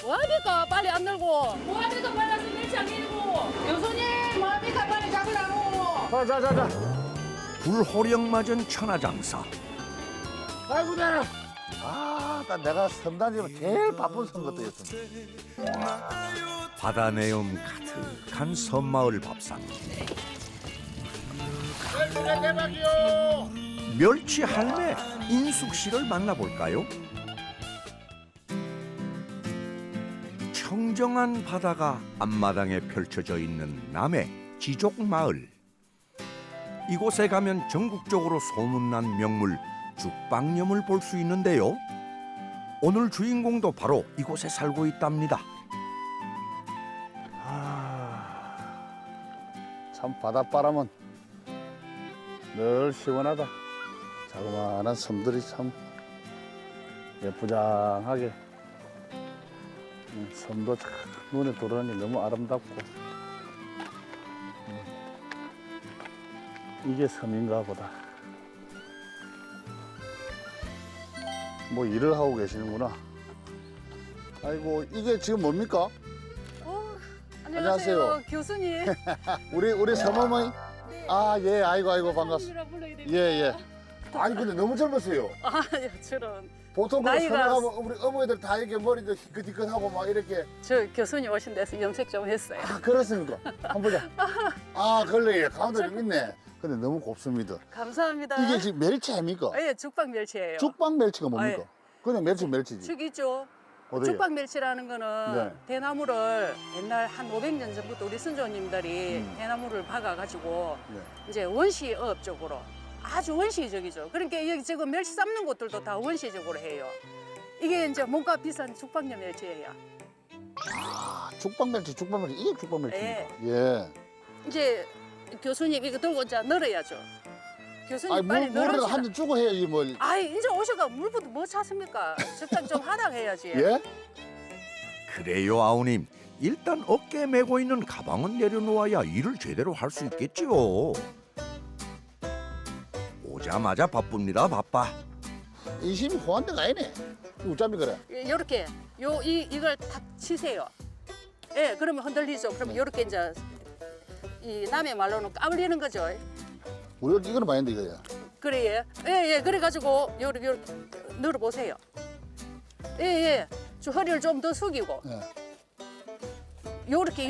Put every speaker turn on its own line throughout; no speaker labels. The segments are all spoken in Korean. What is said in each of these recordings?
뭐합니까? 빨리 안 들고. 뭐합니까? 빨리 와서 멸치 안 내리고. 교수님, 뭐합니까? 빨리 잡으라고.
자자자자.
불호령 맞은 천하장사.
아이고 내려. 나 내가 선단지면 제일 바쁜 선거때였습니다.
바다 내음 가득한 섬마을 밥상.
멸치가 대박이요.
멸치 할매 인숙 씨를 만나볼까요? 청정한 바다가 앞마당에 펼쳐져 있는 남해 지족 마을. 이곳에 가면 전국적으로 소문난 명물 죽방염을 볼 수 있는데요. 오늘 주인공도 바로 이곳에 살고 있답니다.
참 바닷바람은 늘 시원하다. 자그마한 섬들이 참 예쁘장하게 섬도 참 눈에 들어오니 너무 아름답고 이게 섬인가 보다. 뭐 일을 하고 계시는구나. 아이고 이게 지금 뭡니까?
안녕하세요.
안녕하세요.
교수님.
우리 섬어머니?
네.
예, 아이고 반갑습니다.
교수님이라 불러야 됩니다.
예. 아니 근데 너무 젊으세요.
저런.
보통 그
나이가-
섬나가면 우리 어머니들 다 이렇게 머리도 희끗희끗하고 막 이렇게.
저 교수님 오신 데서 염색 좀 했어요.
그렇습니까? 한번 보자. 그래 가운데 좀 있네. 근데 너무 곱습니다.
감사합니다.
이게 지금 멸치 아닙니까?
예, 죽방 멸치예요.
죽방 멸치가 뭡니까?
예.
그냥 멸치지.
죽 있죠.
어디에?
죽방 멸치라는 거는
네.
대나무를 옛날 한 500년 전부터 우리 선조님들이 대나무를 박아가지고
네.
이제 원시업 쪽으로 아주 원시적이죠. 그러니까 여기 지금 멸치 삶는 곳들도 다 원시적으로 해요. 이게 이제 몸값 비싼 죽방염 멸치예요.
죽방 멸치 이게 죽방 멸치입니까? 예.
이제 교수님 이거 들고 이제 널어야죠. 교수님
아니
빨리
물을
널읍시다.
한 잔 주고 해야지 뭘.
이제 오셔가 물부터 뭐 찾습니까? 적당 좀 하다 해야지.
예?
그래요 아우님. 일단 어깨에 메고 있는 가방은 내려놓아야 일을 제대로 할 수 있겠지요. 오자마자 바쁩니다 바빠.
인심이 호한 데가 아니네. 우짜미 그래.
요렇게 이걸 탁 치세요. 예, 그러면 흔들리죠. 그러면 요렇게 이제 이 남의 말로는 까불리는 거죠.
우리 이거는 많이 했는데 이거야.
그래, 예, 그래가지고 요렇게 늘어 보세요. 예, 저 허리를 좀 더 숙이고
예.
요렇게,
예?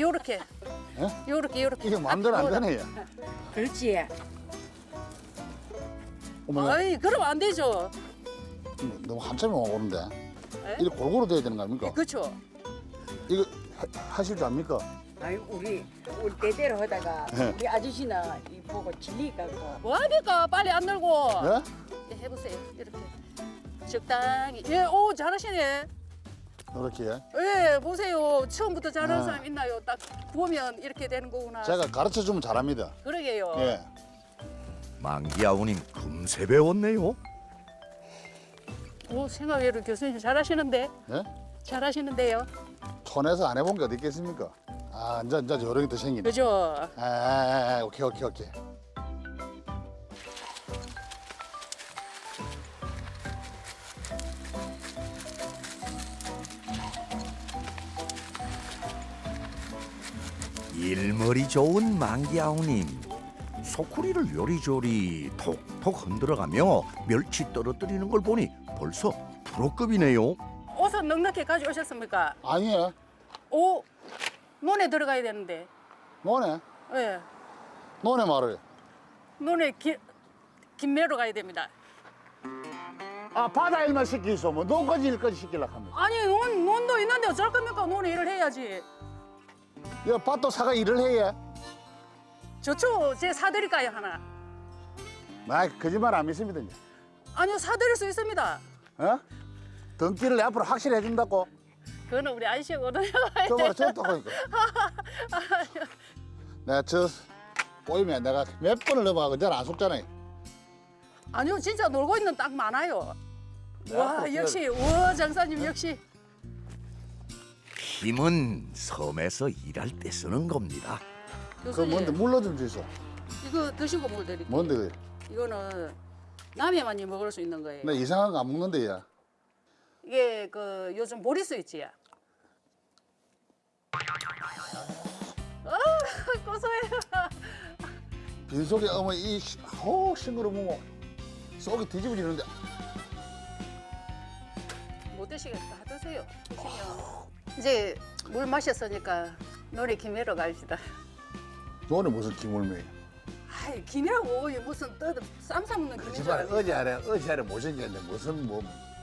요렇게.
이게 마음대로 안 되네. 얘.
그렇지.
어머,
그럼 안 되죠.
너무 한참이 오는데.
예?
이렇게 골고루 돼야 되는 거 아닙니까?
그렇죠.
이거 하실 줄 압니까?
아니 우리 대대로 하다가
네.
우리 아저씨는 이 보고 질리갖고
뭐합니까? 빨리 안 들고.
예?
해보세요. 이렇게 적당히. 예, 오 잘하시네.
이렇게.
예, 보세요. 처음부터 잘하는
아.
사람 있나요? 딱 보면 이렇게 되는 거구나.
제가 가르쳐 주면 잘합니다.
그러게요.
예.
만기 아우님 금세 배웠네요.
오, 생각외로 교수님 잘하시는데?
예?
잘하시는데요.
촌에서 안 해본 게 어디 있겠습니까? 이제 저런 게 더 생기네.
그죠?
오케이.
일머리 좋은 만기 아우님. 소쿠리를 요리조리 톡톡 흔들어가며 멸치 떨어뜨리는 걸 보니 벌써 프로급이네요.
옷은 넉넉히 가져오셨습니까?
아니에요.
오, 논에 들어가야 되는데.
노네.
예,
노네 말을.
논에 김매로 가야 됩니다.
바다 일만 시키소. 뭐 논까지 일까지 시키려고 합니다.
아니, 논도 있는데 어쩔 겁니까? 논에 일을 해야지.
야, 밭도 사가 일을 해야.
저쪽 제 사드릴까요, 하나?
거짓말 안 믿습니다. 이제.
아니요, 사드릴 수 있습니다.
어? 등기를 내 앞으로 확실히 해준다고.
그거는 우리 아저씨거든요.
저 봐라, 저또 하니까. 내가 저 보이면 내가 몇 번을 넘어가고 잘 안 속잖아요.
아니요, 진짜 놀고 있는 땅 많아요.
네,
와,
또
역시, 와, 장사님 역시.
힘은 섬에서 일할 때 쓰는 겁니다.
그
교수님,
뭔데 물러 좀 주소.
이거 드시고 물 드릴게요.
뭔데 그게?
이거는 남해만이 먹을 수 있는 거예요.
나 이상한 거 안 먹는데 야.
이게 요즘 보리수 있지?
빈속에 어머니 싱거러 먹어 속이 뒤집어지는데.
못 드시겠다. 드세요. 드시면 이제 물 마셨으니까 노래 김해로 갑시다.
너는 무슨 김을매?
아이 김이라고 무슨 쌈 싸먹는 김인 줄 알고.
어제 하래 못생겼는데 무슨 뭐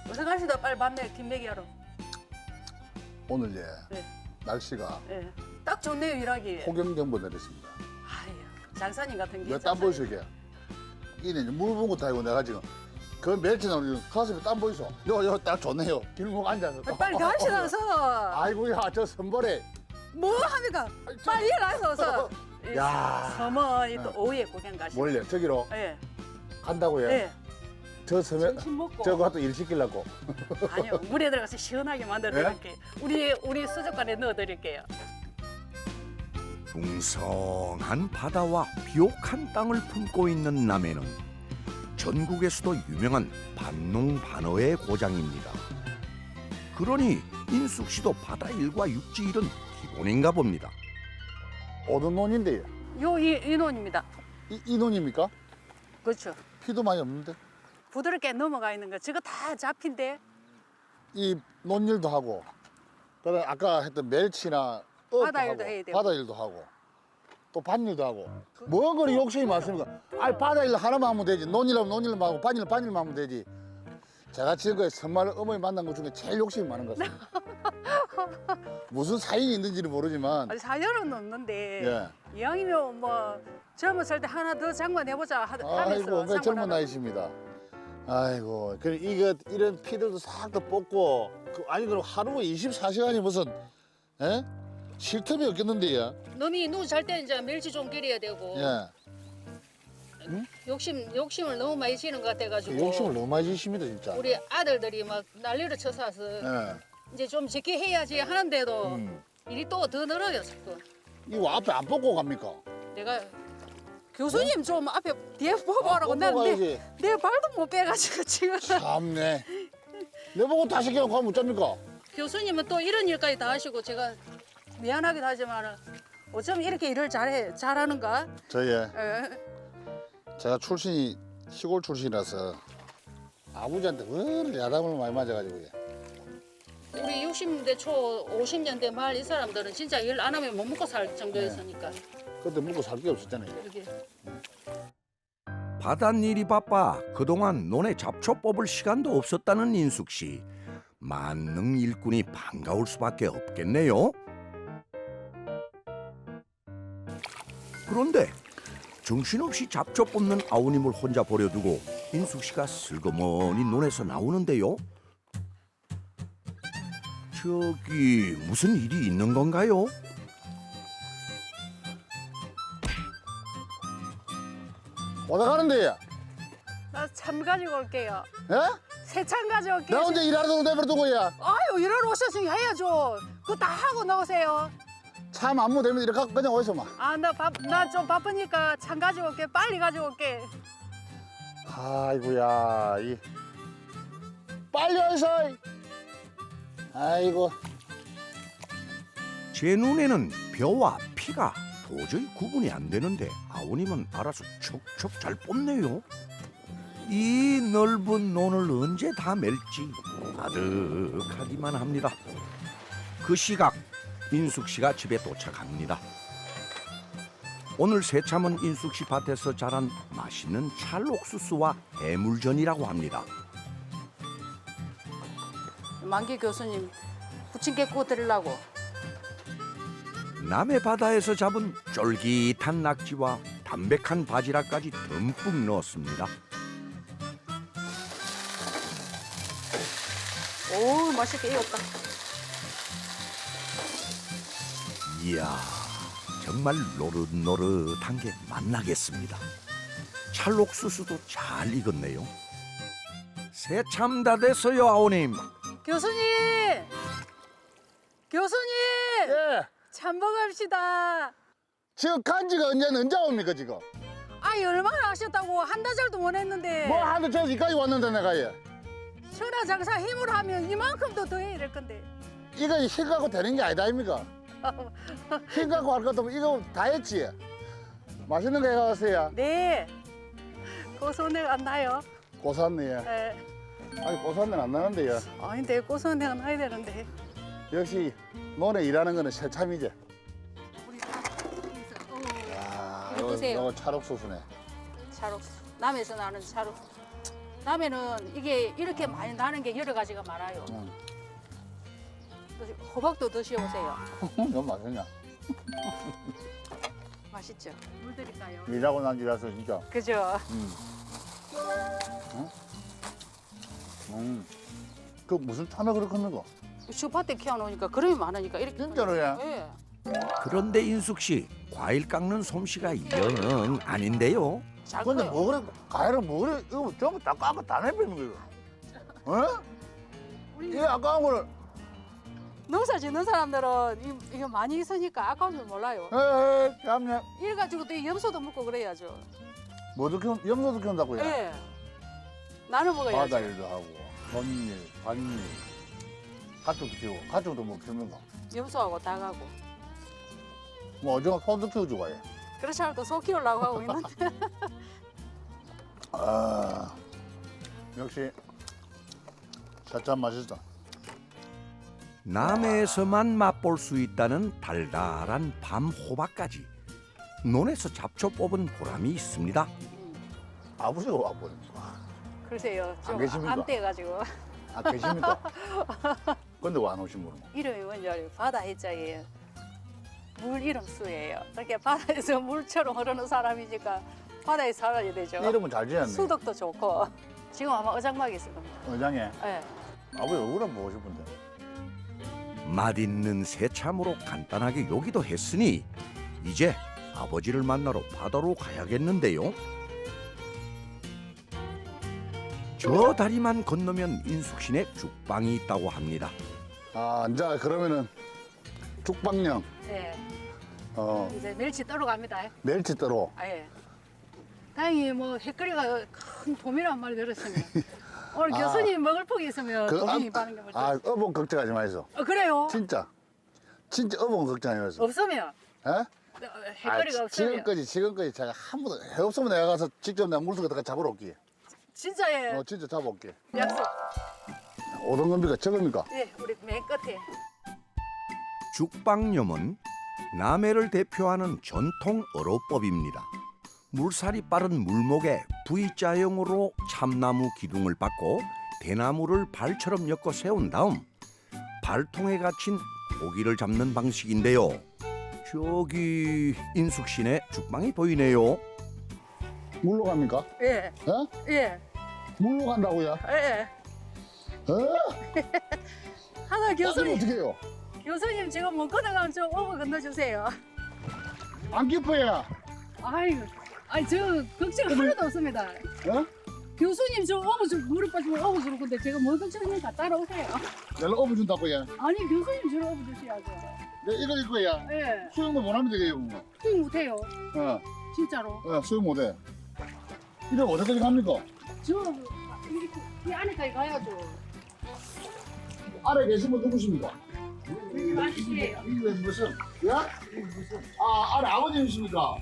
어서 갑시다. 빨리 밤에 김매기 하러.
오늘
네.
날씨가
예. 딱 좋네요 일하기.
폭염경보 내렸습니다.
아유 장사님 같은 게.
몇 땀 보이시게? 이네 물 부은 것도 아니고 내가 지금 그 멸치 나오는 가슴에 땀 보이소. 요 딱 좋네요. 길목 앉아서.
빨리 갑시다서.
아이고야 저 선벌에.
뭐 합니까? 빨리 일어나서 어서.
야.
섬은 또 오후에 구경 가시죠.
몰래 저기로
예.
간다고요?
예.
저 섬에
점심 먹고
저거 또 일 시키려고.
아니요 물에 들어가서 시원하게 만들어 드릴게요. 우리 수족관에 넣어 드릴게요.
풍성한 바다와 비옥한 땅을 품고 있는 남해는 전국에서도 유명한 반농반어의 고장입니다. 그러니 인숙 씨도 바다 일과 육지 일은 기본인가 봅니다.
어떤 논인데요?
요 인원입니다.
이 논입니까?
그렇죠.
피도 많이 없는데.
부드럽게 넘어가 있는 거 저거 다 잡힌데.
이 논일도 하고 그다음 아까 했던 멸치나 어업도
바다 일도
하고,
해야 되고.
바다 일도 하고 또 밭일도 하고 뭔 거리 욕심이 많습니까? 아니 바다 일 하나만 하면 되지 논일하면 논일만 하고 밭일만 하면 되지. 제가 지금까지 정말 어머니 만난 것 중에 제일 욕심이 많은 것 같습니다. 무슨 사연이 있는지는 모르지만
아니 사연은 없는데
예.
이왕이면 뭐 젊었을 때 하나 더 장만해보자 하면서
아이고 그 젊은
장만하다.
나이십니다. 아이고 그 이런 피들도 싹 다 뽑고 아니 그럼 하루에 24시간이 무슨 에? 쉴 틈이 없겠는데요.
놈이 누구 잘 때 이제 멸치 좀 기려야 되고
예.
욕심을 너무 많이 지는 것 같아가지고
욕심을 너무 많이 지십니다 진짜.
우리 아들들이 막 난리를 쳐서
예.
이제 좀 적게 해야지 하는데도
음.
일이 또 더 늘어요 자꾸.
이거 앞에 안 뽑고 갑니까?
내가 교수님 좀 앞에 뒤에 뽑아라고 난
가야지.
내 발도 못 빼가지고 지금.
참네. 내 보고 다 시켜놓고 하면 어쩝니까?
교수님은 또 이런 일까지 다 하시고 제가 미안하기도 하지만 어쩜 이렇게 일을 잘하는가?
제가 출신이 시골 출신이라서 아버지한테 늘 야단을 많이 맞아가지고
우리 60년대 초 50년대 말 이 사람들은 진짜 일 안 하면 못 먹고 살 정도였으니까.
그때 먹고 살 게 없었잖아요.
이렇게.
바닷일이 바빠 그동안 논에 잡초 뽑을 시간도 없었다는 인숙 씨. 만능 일꾼이 반가울 수밖에 없겠네요. 그런데 정신없이 잡초 뽑는 아우님을 혼자 버려두고 인숙 씨가 슬그머니 논에서 나오는데요. 저기 무슨 일이 있는 건가요?
어디 가는데?
나 참 가지고 올게요.
예?
새참 가져올게요.
나 혼자 일하러 내버려두고
아유 일하러 오셨으니 해야죠. 그거 다 하고 나오세요.
참 안무 되면 이렇게 그냥 어디서 막.
아 나 좀 바쁘니까 참 가지고 올게. 빨리 가지고 올게.
아이고야 빨리 와서. 아이고.
제 눈에는 벼와 피가 도저히 구분이 안 되는데 아우님은 알아서 척척 잘 뽑네요. 이 넓은 논을 언제 다 멜지 아득하기만 합니다. 그 시각 인숙 씨가 집에 도착합니다. 오늘 새참은 인숙 씨 밭에서 자란 맛있는 찰옥수수와 해물전이라고 합니다.
만기 교수님 부침개 구워 드리려고.
남해 바다에서 잡은 쫄깃한 낙지와 담백한 바지락까지 듬뿍 넣었습니다.
오 맛있게 익었다.
이야, 정말 노릇노릇한 게 맛나겠습니다. 찰옥수수도 잘 익었네요. 새참 다 됐어요, 아우님.
교수님! 교수님!
예.
참먹읍시다.
지금 간지가 언제 옵니까 지금?
아이 얼마나 하셨다고 한 달도 못 했는데.
뭐 하도 저 여기까지 왔는데 내가
천하 장사 힘으로 하면 이만큼도 더 해야 될 건데.
이거 힘 갖고 되는 게 아니다 아닙니까? 힘 갖고 할 것도 이거 다 했지. 맛있는 거 해가세요.
네. 고소내가 안 나요.
고산네.
예.
아니 고산내 안 나는데요.
아닌데 고소내가 나야 되는데.
역시 논에 일하는 거는 새참이지. 야,
이거 드세요.
이거 찰옥수수네.
찰옥수. 남에서 나는 찰옥수. 남에는 이게 이렇게 많이 나는 게 여러 가지가 많아요. 호박도 드셔보세요.
너무 맛있냐?
맛있죠? 물 드릴까요?
일하고 난 뒤라서 진짜.
그죠?
그 무슨 참외 그렇게 큰 거?
슈퍼때 키워놓으니까 그름이 많으니까 이렇게.
진짜로요?
예.
그런데 인숙 씨 과일 깎는 솜씨가 영 아닌데요.
잘
근데
커요.
뭐 그래 과일은 뭐 그래 이거 전부 다 깎아 다 내버리는 거야. 어? 이게 아까운 거를
농사 짓는 사람들은 이거 많이 있으니까 아까운 줄 몰라요.
에이 깜냐.
이래 가지고 또 염소도 먹고 그래야죠.
뭐도 키운 염소도 키운다고요?
예. 나는 먹어야죠.
바다 일도 하고 전일, 반일, 가축도 키우고 가축도 뭐 키우는 거.
염소하고 닭하고.
뭐 오징어 소도 키워주고 해.
그렇지 않아도 소 키우려고 하고 있는데.
아 역시 새참 맛있다.
남해에서만 맛볼 수 있다는 달달한 밤 호박까지 논에서 잡초 뽑은 보람이 있습니다.
아버지가 와보니.
글쎄요.
안 계십니까?
안 떼가지고.
아 계십니까? 근데 왜 안 오신 분은?
이름이 뭔지 알아요? 바다 해자예요. 물 이름 수예요. 그렇게 바다에서 물처럼 흐르는 사람이니까 바다에 살아야 되죠.
이름은 잘 지었네.
수덕도 좋고. 지금 아마 어장막이 있을 겁니다.
의장에
예.
아버지 얼굴 한번 보고 싶은데.
맛있는 새참으로 간단하게 요기도 했으니 이제 아버지를 만나러 바다로 가야겠는데요. 저 다리만 건너면 인숙시내 죽방이 있다고 합니다.
아 이제 그러면은 죽방령
예.
이제
멸치 떠러 갑니다.
멸치 떠로.
아, 예. 다행히 뭐 햇거리가 큰 도미를 한 마리 들었으면 오늘
아.
교수님 먹을 폭이 있으면 도미 바는 게
아 어본 걱정하지 마이소.
그래요?
진짜 어본 걱정하지 마이소.
없으면
에?
햇거리가 없으면
지금까지 제가 한 번도 해 없으면 내가 가서 직접 내가 물속에 들어가 잡으러 올게.
진짜예요.
진짜 잡아올게.
약속.
오던 겁니까 적습니까?
예, 우리 맨 끝에.
죽방염은 남해를 대표하는 전통 어로법입니다. 물살이 빠른 물목에 V자형으로 참나무 기둥을 받고 대나무를 발처럼 엮어 세운 다음 발통에 갇힌 고기를 잡는 방식인데요. 저기 인숙시내 죽방이 보이네요.
물로 갑니까?
예,
어?
예,
물로 간다고요?
예.
어?
하나
아니
교수님,
어떻게 해요?
교수님 지금 못 건너가면 좀 오버 건너주세요.
안 깊어야.
아유, 저 걱정 하나도 없습니다.
어?
교수님 저 오버 좀 물에 빠지면 오버 주는 건데 제가 뭐 걱정이니까 따라오세요.
연락 오면 준다고요?
아니 교수님 저를 오버 주셔야죠.
네, 이거 거야.
예,
수영도 못 하면 되겠요. 뭐.
수영 못해요.
어,
진짜로.
수영 못 해. 이거 어디까지 갑니까?
저 이 안에까지 가야죠.
아래 계신 분 누구십니까?
맛있게요.
이게 무슨? 예? 아, 아래 아버님이십니까?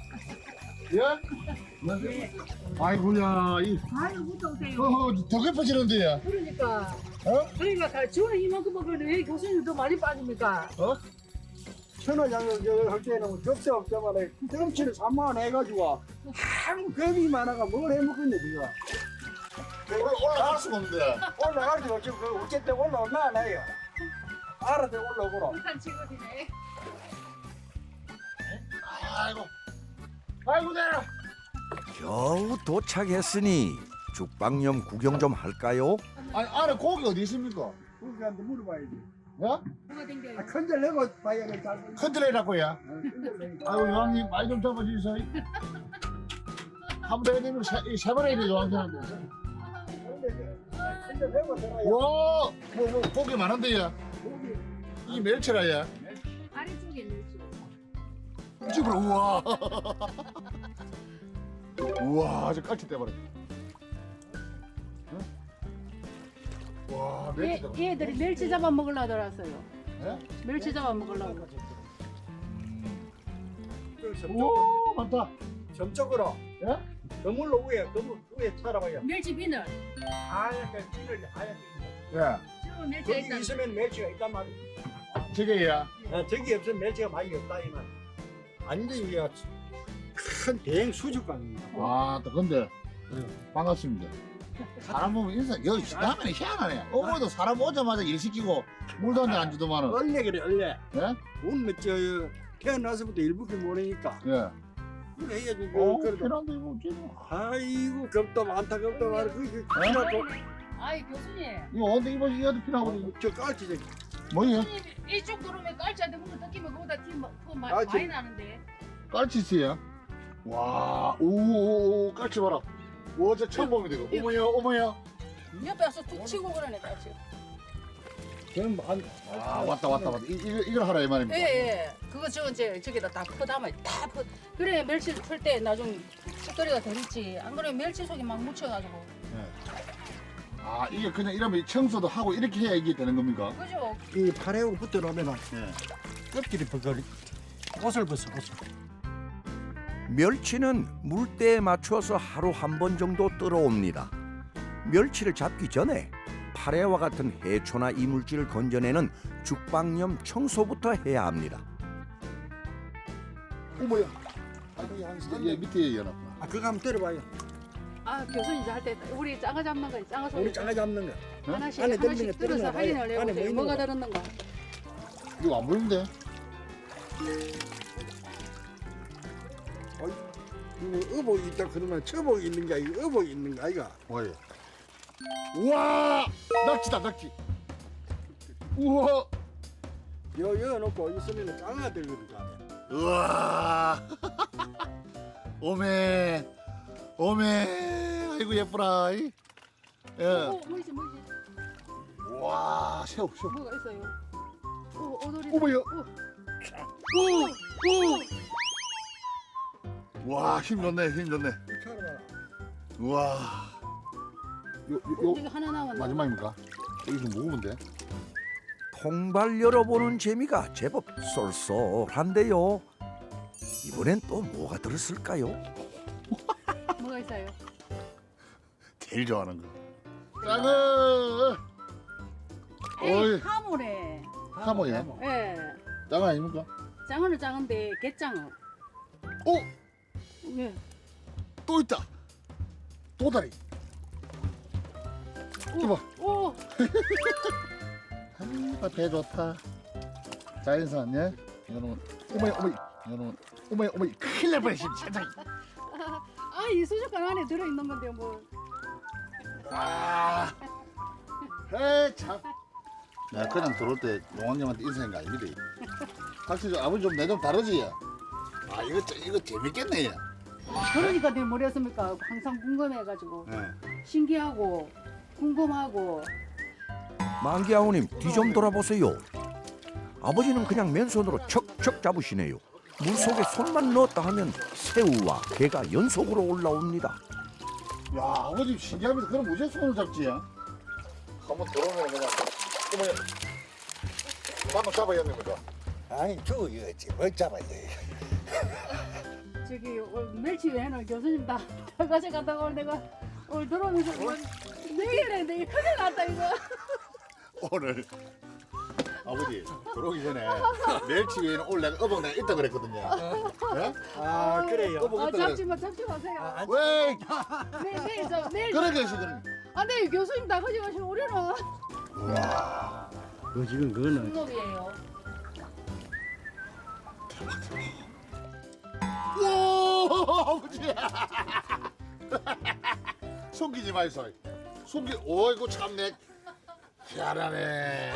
예? 아이고야,
아유 못 오세요.
더 깊어지는데요.
그러니까
어?
그러니까 주원 이만큼 먹으면 왜 교수님 더 많이 빠집니까?
어?
천하장을 할 때는 접시 없자마자 점치를 3만 원 해가지고 아무 겁이 많아가 뭘 해먹겠네 니가
올라갈 수가 없는데.
올라갈 때 어차피 어쨌든 올라올라 안 해요 알아서 올라오거라
북한 직업이네.
아이고, 내가.
겨우 도착했으니 죽방염 구경 좀 할까요?
아니, 아래 고기 어디 있습니까?
우리한테 물어봐야지
예?
누가 댕겨요?
큰절 내고 봐야겠 잘
컨트레이라고요. 아이고, 여왕님, 많이 좀 잡아주세요. 한번 해드리면 세 번에 이래, 여왕님한테.
큰절 내고 들어야
와, 뭐, 고기 많은데요. 이 멸치라야.
아래쪽에 있지.
집으로, 우와. 우와, 저 깔치 떼버려. 와, 멸치 떼버려.
얘들이 멸치 잡아 먹으려고 들었어요.
예?
멸치 잡아 먹으려고.
우와, 많다.
점적으로
예?
그물로 위에 살아봐요.
멸치 비늘.
하얗게 비늘 하얗게
예.
저 멸치가
거기
있다.
있으면 멸치가 있단 말이야.
저게야.
저기 없으면 멸치가 많이 없다 이 말. 완전히 이게 큰 대형 수족관입니다.
아, 또 근데 반갑습니다. 사람 보면 인사 여기 희한하네 희한하네. 어머니도 사람 오자마자 일 시키고 물도 한 잔 안 주더만은.
원래 그래 원래.
예?
오늘 저 태어나서부터 일부기 모르니까
예.
그래 해야지. 그래도
필요한데 이거 지금.
아이고 겁도 많다 겁도 많아. 그 필요하고
아이 교수님.
이거 언제 이거 이어도 필요하고
저 깔치 저기.
뭐예요?
교수님 이쪽 들어오면 깔치한테 물을 뜯기면 그거보다 티
아,
많이 나는데.
깔치스야. 와, 오, 깔치 봐라. 와, 저 처음 봅니다 이거. 어머야.
옆에 와서 툭 치고 그러네 깔치.
저는 한
아, 왔다. 이걸 하라 이 말입니다.
예. 그거 저기다 다 퍼담아요. 다 퍼. 그래 멸치 풀 때 나중 식거리가 더 있지. 안 그러면 멸치 속에 막 묻혀가지고.
아, 이게 그냥 이러면 청소도 하고 이렇게 해야 이게 되는 겁니까?
그죠?
이 팔에 붙어 놓으면
예.
껍질이 벗겨리 옷을 벗어 옷을.
멸치는 물때에 맞춰서 하루 한 번 정도 들어옵니다. 멸치를 잡기 전에 파래와 같은 해초나 이물질을 건져내는 죽방염 청소부터 해야 합니다.
어머야.
얘 밑에 연합.
아 그거 한번 때려봐요.
아 교수님 할 때 우리 짱어 잡는 거 짱어 소리
우리 장아 잡는 거.
하나씩
안에 들어있는
하나씩
거
들어서
들어있는 거
확인을
안에 뭐
해보세요.
있는
뭐가
거.
들었는가?
이거 안 보이는데?
이거 어복이 있다 그러면 처복이 있는 게 아니고 어복이 있는 거 아이가.
뭐예요? 우와! 낙지. 우와!
여 놓고 있으면 장아 들거든.
우와! 오메! 아이고 예쁘라. 예.
뭐지?
와, 새우.
뭐가 있어요? 오돌이.
어머야. 와, 힘 좋네.
차려봐라.
우와.
저기 하나 남았네.
마지막입니까? 여기서 먹으면 돼.
통발 열어보는 재미가 제법 쏠쏠한데요. 이번엔 또 뭐가 들었을까요?
뭐가 있어요?
제일 좋아하는 거. 짱어! 어이,
하모네.
하모야?
예.
짱어 아닙니까?
짱어는 짱어인데 갯짱어.
오!
예.
또 있다. 도다리. 이봐.
오.
아, 배 좋다. 자연산, 예? 여러분, 어머니, 큰일 날 뻔했습니다, 세상에.
이 수족관 안에 들어 있는 건데 뭐.
아, 헤 참. 내가 그냥 들어올 때 용왕님한테 인사한 거 아닙니다. 확실히 아버지 좀 내 좀 다르지. 아, 이거 재밌겠네. 야.
그러니까 내가 뭐랬습니까? 항상 궁금해가지고 신기하고 궁금하고.
만기아우님 뒤 좀 돌아보세요. 아버지는 그냥 맨손으로 척척 잡으시네요. 물속에 손만 넣었다 하면 새우와 게가 연속으로 올라옵니다.
야, 아버지 신기합니다. 그럼 무슨 손을 잡지야? 한번 들어오면 그냥 어머니 방금 잡아야 됩니까?
아니 저거 이거 뭘 잡아야 돼.
저기 멸치 외에는 교수님 다 가져갔다가 오늘 내가 오늘 들어오면서 뭐 내일에 큰일 났다 이거.
오늘 아버지 들어오기 전에 멸치 외에는 오늘 내가 어복 내가 있다 그랬거든요. 예?
아 그래요.
어복 있다
잡지
그랬.
마세요.
왜?
내일.
그래 계시거든.
네 교수님 다 가져가시면 우리는
와.
그 지금 그거는
방법이에요.
와, 아버지. 숨기지 마이소. 어이구 참내. 희한하네.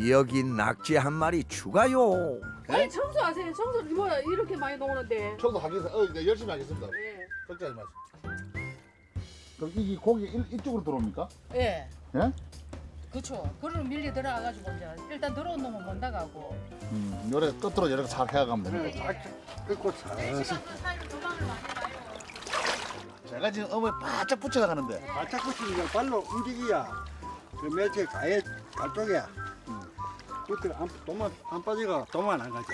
여기 낙지 한 마리 추가요.
아니 청소하세요. 청소 뭐야 이렇게 많이 나오는데.
저도 하겠습니다. 네, 열심히 하겠습니다.
예.
걱정하지 마세요. 그럼 이 고기 이쪽으로 들어옵니까?
예.
예?
그렇죠. 그걸 밀리 들어가가지고 이제 일단 들어온 놈은 못 나가고.
요래 끝으로 이렇게 잘 해가면 됩니다.
끓고 살살
제가 지금 어머니 바짝 붙여가는데.
바짝 붙이니까 발로 움직이야. 그 멸치 가에 가쪽이야. 그때 도만 안 빠지가 도만 안 가죠.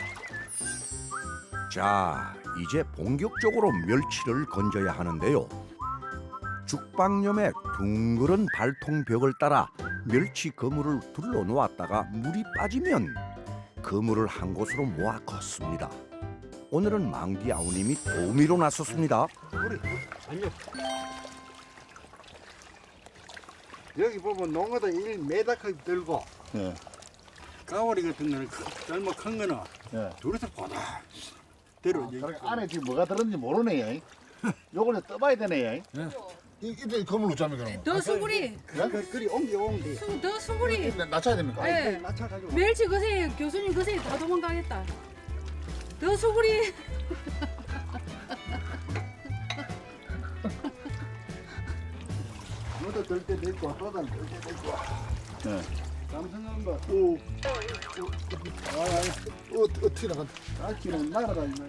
자, 이제 본격적으로 멸치를 건져야 하는데요. 죽방염의 둥그런 발통벽을 따라 멸치 그물을 둘러 놓았다가 물이 빠지면 그물을 한 곳으로 모아 걷습니다. 오늘은 망기 아우님이 도우미로 나섰습니다.
우리 아니요. 여기 보면 농어도 1m 들고
예.
가오리 같은 거는 젊어 큰 거는
예.
둘이서 보다 들어.
그러니까 안에 지금 뭐가 들었는지 모르네. 요걸 떠봐야 되네. 이때 건물 놓자면 그러면.
더 수구리,
그리 옮겨 돼.
더 수구리.
낮춰야 됩니까?
네.
낮춰가지고.
멸치 거세 교수님 거세 다 도망가겠다. 더 수구리.
너도 들 때도 있고 또다 들 때도 있고.
네.
남성한 거.
어떻게 나간다.
아키는 날아다니네.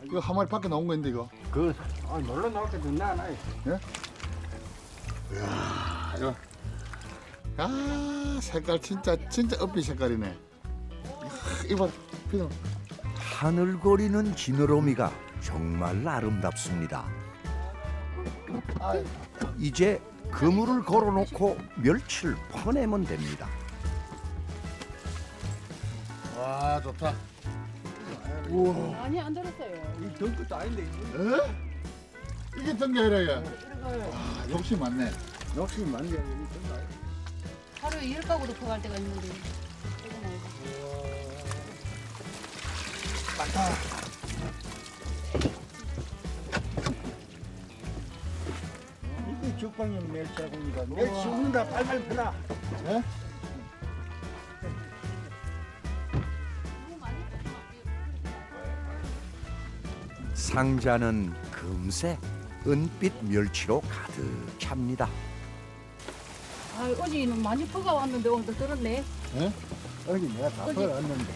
이거 한 마리 밖에 나온 건데 이거.
놀러 나올게도 나나.
이거. 아 색깔 진짜 은빛 색깔이네. 이봐 피는.
하늘거리는 지느러미가 정말 아름답습니다. 이제 그물을 걸어놓고 멸치를 퍼내면 됩니다.
와 좋다. 우와.
아니 안 들었어요.
이 덩크도 아닌데.
에? 이게 뜬게 아니라 얘. 와 욕심 많네.
욕심이 많네. 이 덩크 아닌데.
하루에 10가구도 퍼갈 때가 있는데. 이거 말고.
이게 죽방용 멸치하고니까 멸치 웃는다 팔팔 펴라.
예?
상자는 금세 은빛 멸치로 가득 찹니다.
아, 어제는 많이 퍼가 왔는데 오늘도 들었네.
예?
어디 내가 다 퍼왔는데.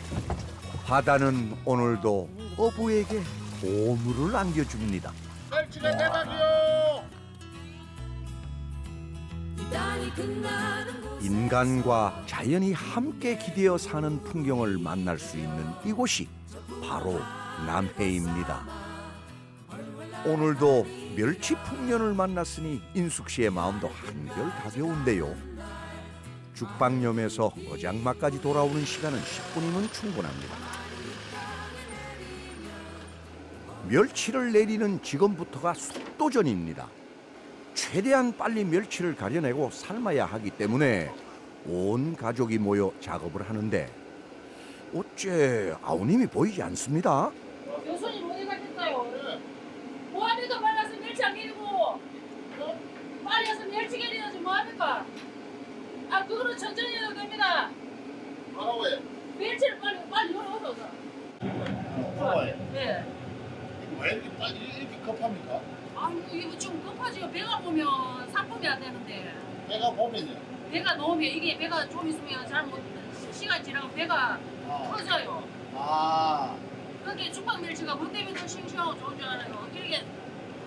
바다는 오늘도 어부에게 보물을 안겨줍니다.
멸치가 대박이요.
인간과 자연이 함께 기대어 사는 풍경을 만날 수 있는 이곳이 바로 남해입니다. 오늘도 멸치 풍년을 만났으니 인숙 씨의 마음도 한결 가벼운데요. 죽방염에서 어장마까지 돌아오는 시간은 10분이면 충분합니다. 멸치를 내리는 지금부터가 속도전입니다. 최대한 빨리 멸치를 가려내고 삶아야 하기 때문에 온 가족이 모여 작업을 하는데 어째 아우님이 보이지 않습니다.
교수님 어디 가셨어요? 뭐합니까? 빨리 와서 멸치 안 내리고 빨리 와서 멸치 내리는지 뭐합니까? 아 그거는 천천히 해도 됩니다.
뭐라고요?
멸치를 빨리 열어서.
뭐라고요?
네.
왜 이렇게 빨리 이렇게 급합니까?
아이고 이거 좀 급하지요. 배가 보면 상품이 안 되는데
내가 보면요.
배가 넣으면 이게 배가 좀 있으면 잘못 시간 지나면 배가 터져요.
아.
그게 죽방 멸치가 뭐 때문에 더 싱싱하고 좋은 줄 알아요. 이렇게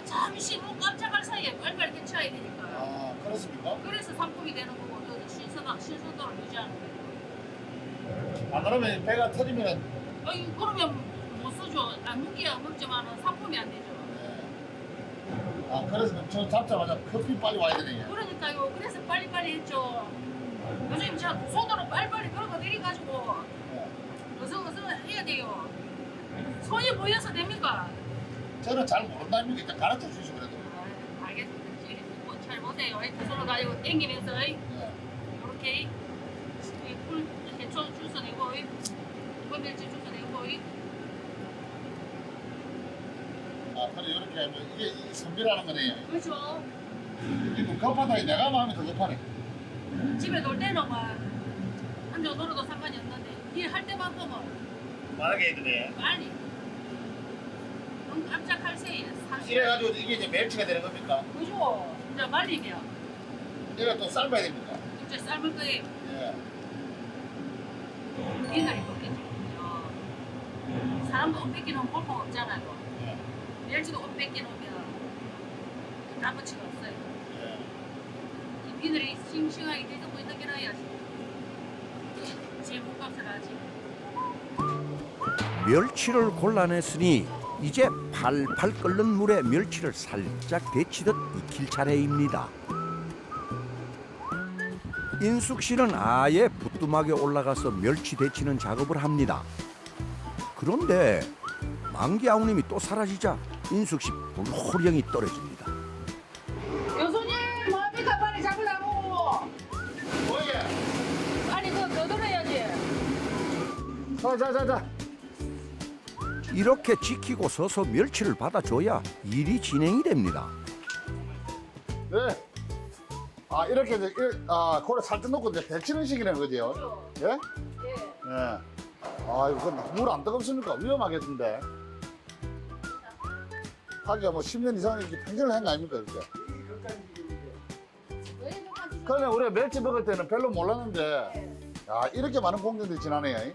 잠시 뭐 깜짝할 사이에 빨리빨리 대처해야 되니까.
아 그렇습니까?
그래서 상품이 되는 거고 또 신선도를 유지하는 거예요.
아 그러면 배가 터지면
아니 그러면 못 쓰죠. 안 먹기야 먹지만 상품이 안 되죠.
아 그래서 저 잡자마자 커피 빨리 와야 되네.
그러니까요. 그래서 빨리빨리 했죠. 요즘 제가 두 손으로 빨리빨리 걸어 내려가지고 어서어서 해야 돼요. 손이 보여서 됩니까?
저는 잘 모른다니까 일단 가르쳐 주시고 그래도.
아, 알겠습니다. 잘 못해요. 두 손으로 가지고 당기면서
네.
이렇게 풀 대충 주워내고 건멸치 주워내고
아 그래 이렇게 하면 이게 선비라는 거네요.
그렇죠.
이거 급하다니 내가 마음이 더 급하네.
집에 놀 때는 막 한정 놀아도 상관이 없는데 일할 때만큼은
말하게 해야 되네.
빨리 깜짝할 새에 사실
이래가지고 이게 이제 멸치가 되는 겁니까?
그죠. 이제 말리면
이거 또 삶아야 됩니까?
이제 삶을 거예요.
예.
옛날에 먹겠죠. 사람도 옷 뺏기는 볼품 없잖아요.
예.
멸치도 옷 뺏기놓으면 값어치가 없어요.
예.
이 비늘이 싱싱하게 뒤덮고 있는 게 나야지 제 몸값을 하지.
멸치를 골라냈으니 이제 팔팔 끓는 물에 멸치를 살짝 데치듯 익힐 차례입니다. 인숙 씨는 아예 부뚜막에 올라가서 멸치 데치는 작업을 합니다. 그런데 만기 아우님이 또 사라지자 인숙 씨 불호령이 떨어집니다.
교수님 뭐합니까? 빨리 잡으라고.
뭐야?
아니 그거 거들어야지.
자자자자.
이렇게 지키고 서서 멸치를 받아줘야 일이 진행이 됩니다.
네. 아 이렇게 이제 고래 살짝 넣고 이제 데치는 식이네 그죠? 예? 예. 아 이거 물 안 뜨겁습니까? 위험하겠는데. 하기가 뭐 10년 이상 이렇게 평생을 한 거 아닙니까 이렇게? 그러면 우리가 멸치 먹을 때는 별로 몰랐는데, 야 이렇게 많은 공정들이 지나네요.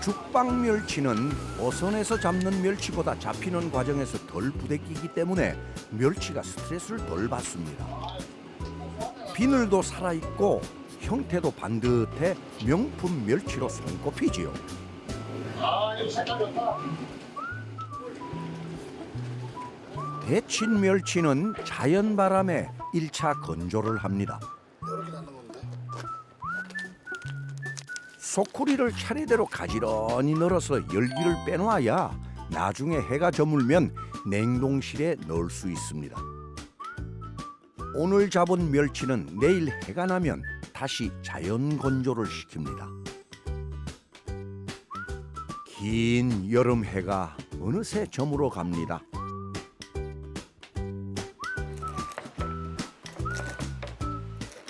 죽방 멸치는 어선에서 잡는 멸치보다 잡히는 과정에서 덜 부대끼기 때문에 멸치가 스트레스를 덜 받습니다. 비늘도 살아있고 형태도 반듯해 명품 멸치로 손꼽히지요.
아 이거 색깔 좋다.
데친 멸치는 자연 바람에 1차 건조를 합니다.
이렇게 넣는 건데.
소쿠리를 차례대로 가지런히 널어서 열기를 빼놔야 나중에 해가 저물면 냉동실에 넣을 수 있습니다. 오늘 잡은 멸치는 내일 해가 나면 다시 자연 건조를 시킵니다. 긴 여름 해가 어느새 저물어 갑니다.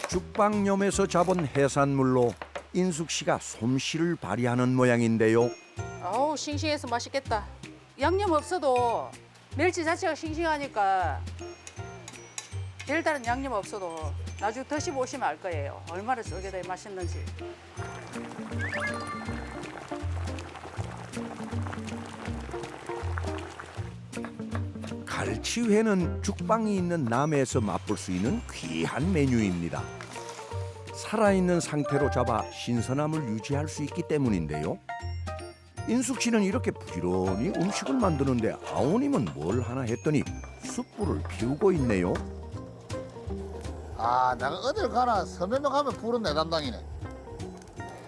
죽방염에서 잡은 해산물로 인숙 씨가 솜씨를 발휘하는 모양인데요.
아우 싱싱해서 맛있겠다. 양념 없어도 멸치 자체가 싱싱하니까 별다른 양념 없어도 나중에 드셔보시면 알 거예요. 얼마나 쫄깃하게 맛있는지.
갈치회는 죽방이 있는 남해에서 맛볼 수 있는 귀한 메뉴입니다. 살아있는 상태로 잡아 신선함을 유지할 수 있기 때문인데요. 인숙 씨는 이렇게 부지런히 음식을 만드는데 아우님은 뭘 하나 했더니 숯불을 피우고 있네요.
아 내가 어딜 가나 서면명 하면 불은 내 담당이네.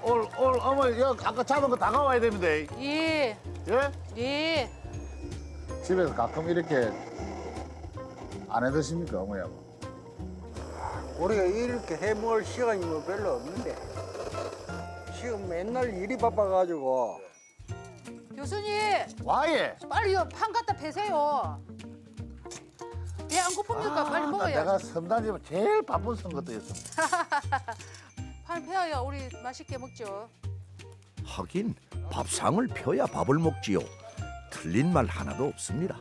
오늘 어머니 여기 아까 잡은 거 다 가와야 됩니다.
예,
예?
예.
집에서 가끔 이렇게 안 해 드십니까 어머니하고?
우리가 이렇게 해먹을 시간이 뭐 별로 없는데 지금 맨날 일이 바빠가지고
교수님,
와예.
빨리 판 갖다 패세요. 배 안 고픕니까? 빨리 먹어야지.
내가 선단지면 제일 바쁜 선거도였습니다.
판 패야 우리 맛있게 먹죠.
하긴 밥상을 펴야 밥을 먹지요. 틀린 말 하나도 없습니다.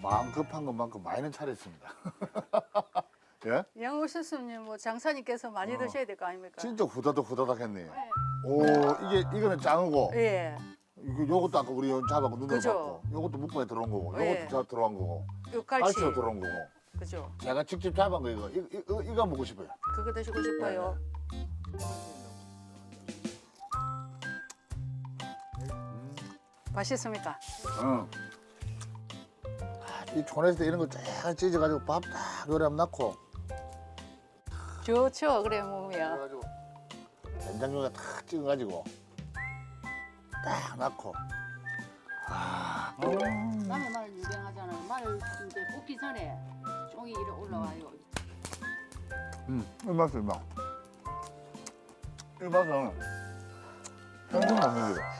마음 급한 것만큼 많이는 차렸습니다. 예?
양 오셨으면 뭐 장사님께서 많이 드셔야 될 거 아닙니까?
진짜 후다닥 했네.
네.
오 이거는 짱이고
예.
요것도 아까 우리 잡아고 눈을
그죠.
봤고 요것도 묶음에 들어온 거고
예.
요것도 자 들어간 거고
육갈치.
갈치로 들어온 거고
그죠.
제가 직접 잡은 거 이거 먹고 싶어요.
그거 드시고 싶어요. 맛있습니까?
응. 이 촌에서 이런 거 쫙 찢어가지고 밥 딱 요리하면 넣고
좋죠. 그래 먹으면.
그래가지고 된장용에 탁 찍어가지고 딱 넣고
남의 마늘 유명하잖아요. 마늘 이제 볶기 전에 종이 이래 올라와요.
이 맛이 막. 이 맛은 평생 먹는 거야.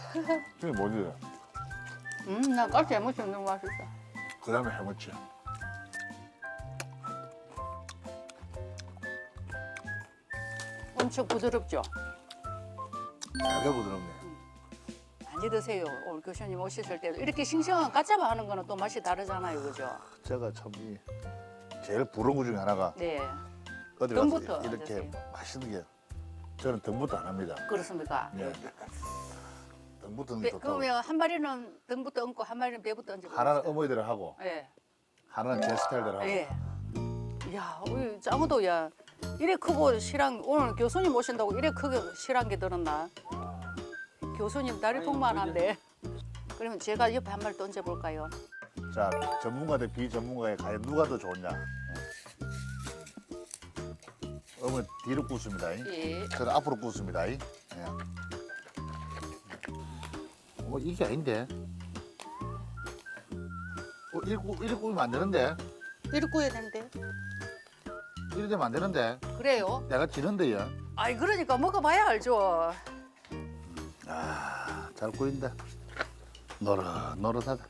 저게 뭐지?
나 깍지 해먹지 너무 맛있어.
그 다음에 해먹지.
엄청 부드럽죠.
되게 부드럽네.
많이 드세요. 오늘 교수님 오셨을 때도 이렇게 싱싱한 까짜바 하는 거는 또 맛이 다르잖아요, 그죠?
제가 참 제일 부러운 것 중에 하나가
네,
어디
등부터
가서 이렇게
드세요.
맛있는 게 저는 등부터 안 합니다.
그렇습니까?
네. 등부터는
배,
좋다고.
그러면 한 마리는 등부터 얹고 한 마리는 배부터 얹고.
하나는 어머니들 하고
예,
하나는 제 스타일대로 하고.
예. 야, 우리 짱어도 야 이래 크고 실한 오늘 교수님 오신다고 이래 크게 실한 게 들었나? 교수님 다리 통만한데. 그러면 제가 옆에 한 말 던져볼까요?
자, 전문가 대 비전문가에 과연 누가 더 좋냐? 어머니 뒤로 굽습니다.
예.
저는 앞으로 굽습니다. 예. 이게 아닌데. 이렇게 굽으면 안 되는데.
이렇게 구워야 되는데.
이렇게 되면 안 되는데.
그래요?
내가 지는데요.
아이 그러니까 먹어봐야 알죠.
아, 잘 구인다. 노릇하다.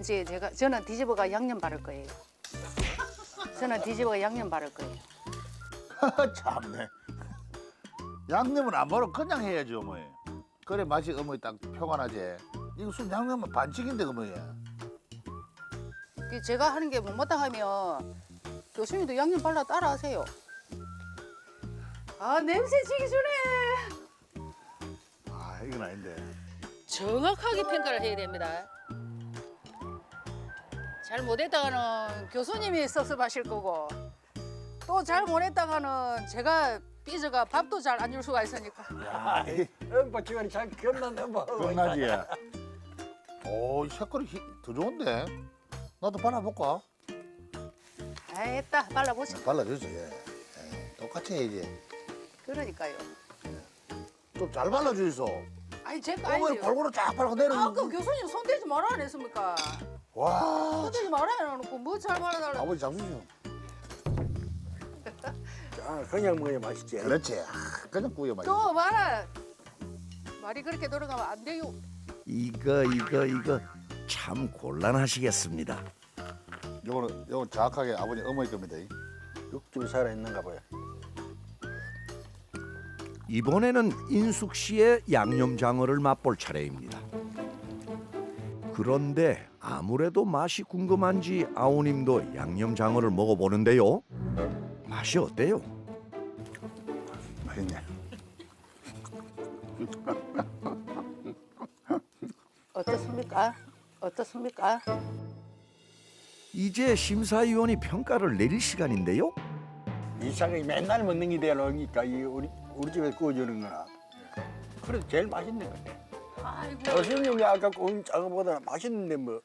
이제 저는 뒤집어가 양념 바를 거예요. 저는 뒤집어가 양념 바를 거예요.
참네. 양념은 안 바로 그냥 해야지 어머니. 그래 맛이 어머니 딱 표가 나지. 이거 순 양념은 반칙인데 어머니.
제가 하는 게 못마땅하면 교수님도 양념 발라 따라하세요. 아 냄새 지기 전에
아 이건 아닌데.
정확하게 평가를 해야 됩니다. 잘 못했다가는 교수님이 섭섭하실 거고 또 잘 못했다가는 제가 삐져가 밥도 잘 안 줄 수가 있으니까.
야,
엄마 지금 잘 기억난다 뭐.
끝나지. 오, 이 색깔이 더 좋은데. 나도 발라볼까?
아 했다 발라보자.
발라주죠. 예. 똑같이 해야지.
그러니까요.
좀 잘 발라주이소.
아니 제가
어머니
아니에요.
골고루 쫙 발고 내려.
아까 교수님 손대지 말아 안 했습니까?
와,
손대지 말아 해놓고 뭐 잘 발라달라.
아버지 장수님.
아, 그냥 먹어야 맛있지.
그렇지. 그냥 구워 맛있어.
또 말아. 말이 그렇게 돌아가면 안 돼요.
이거 참 곤란하시겠습니다.
요거는 정확하게 아버님 어머니 겁니다.
육즙이 살아 있는가 봐요.
이번에는 인숙 씨의 양념장어를 맛볼 차례입니다. 그런데 아무래도 맛이 궁금한지 아우님도 양념장어를 먹어보는데요. 맛이 어때요?
맛있네.
어떻습니까? 어떻습니까?
이제 심사위원이 평가를 내릴 시간인데요.
이상하게 맨날 먹는 게 되니까 우리 집에 구워주는 거나. 그래도 제일 맛있는 거 같아.
아이고
교수님이 아까 구운 장어보다 맛있는데 뭐.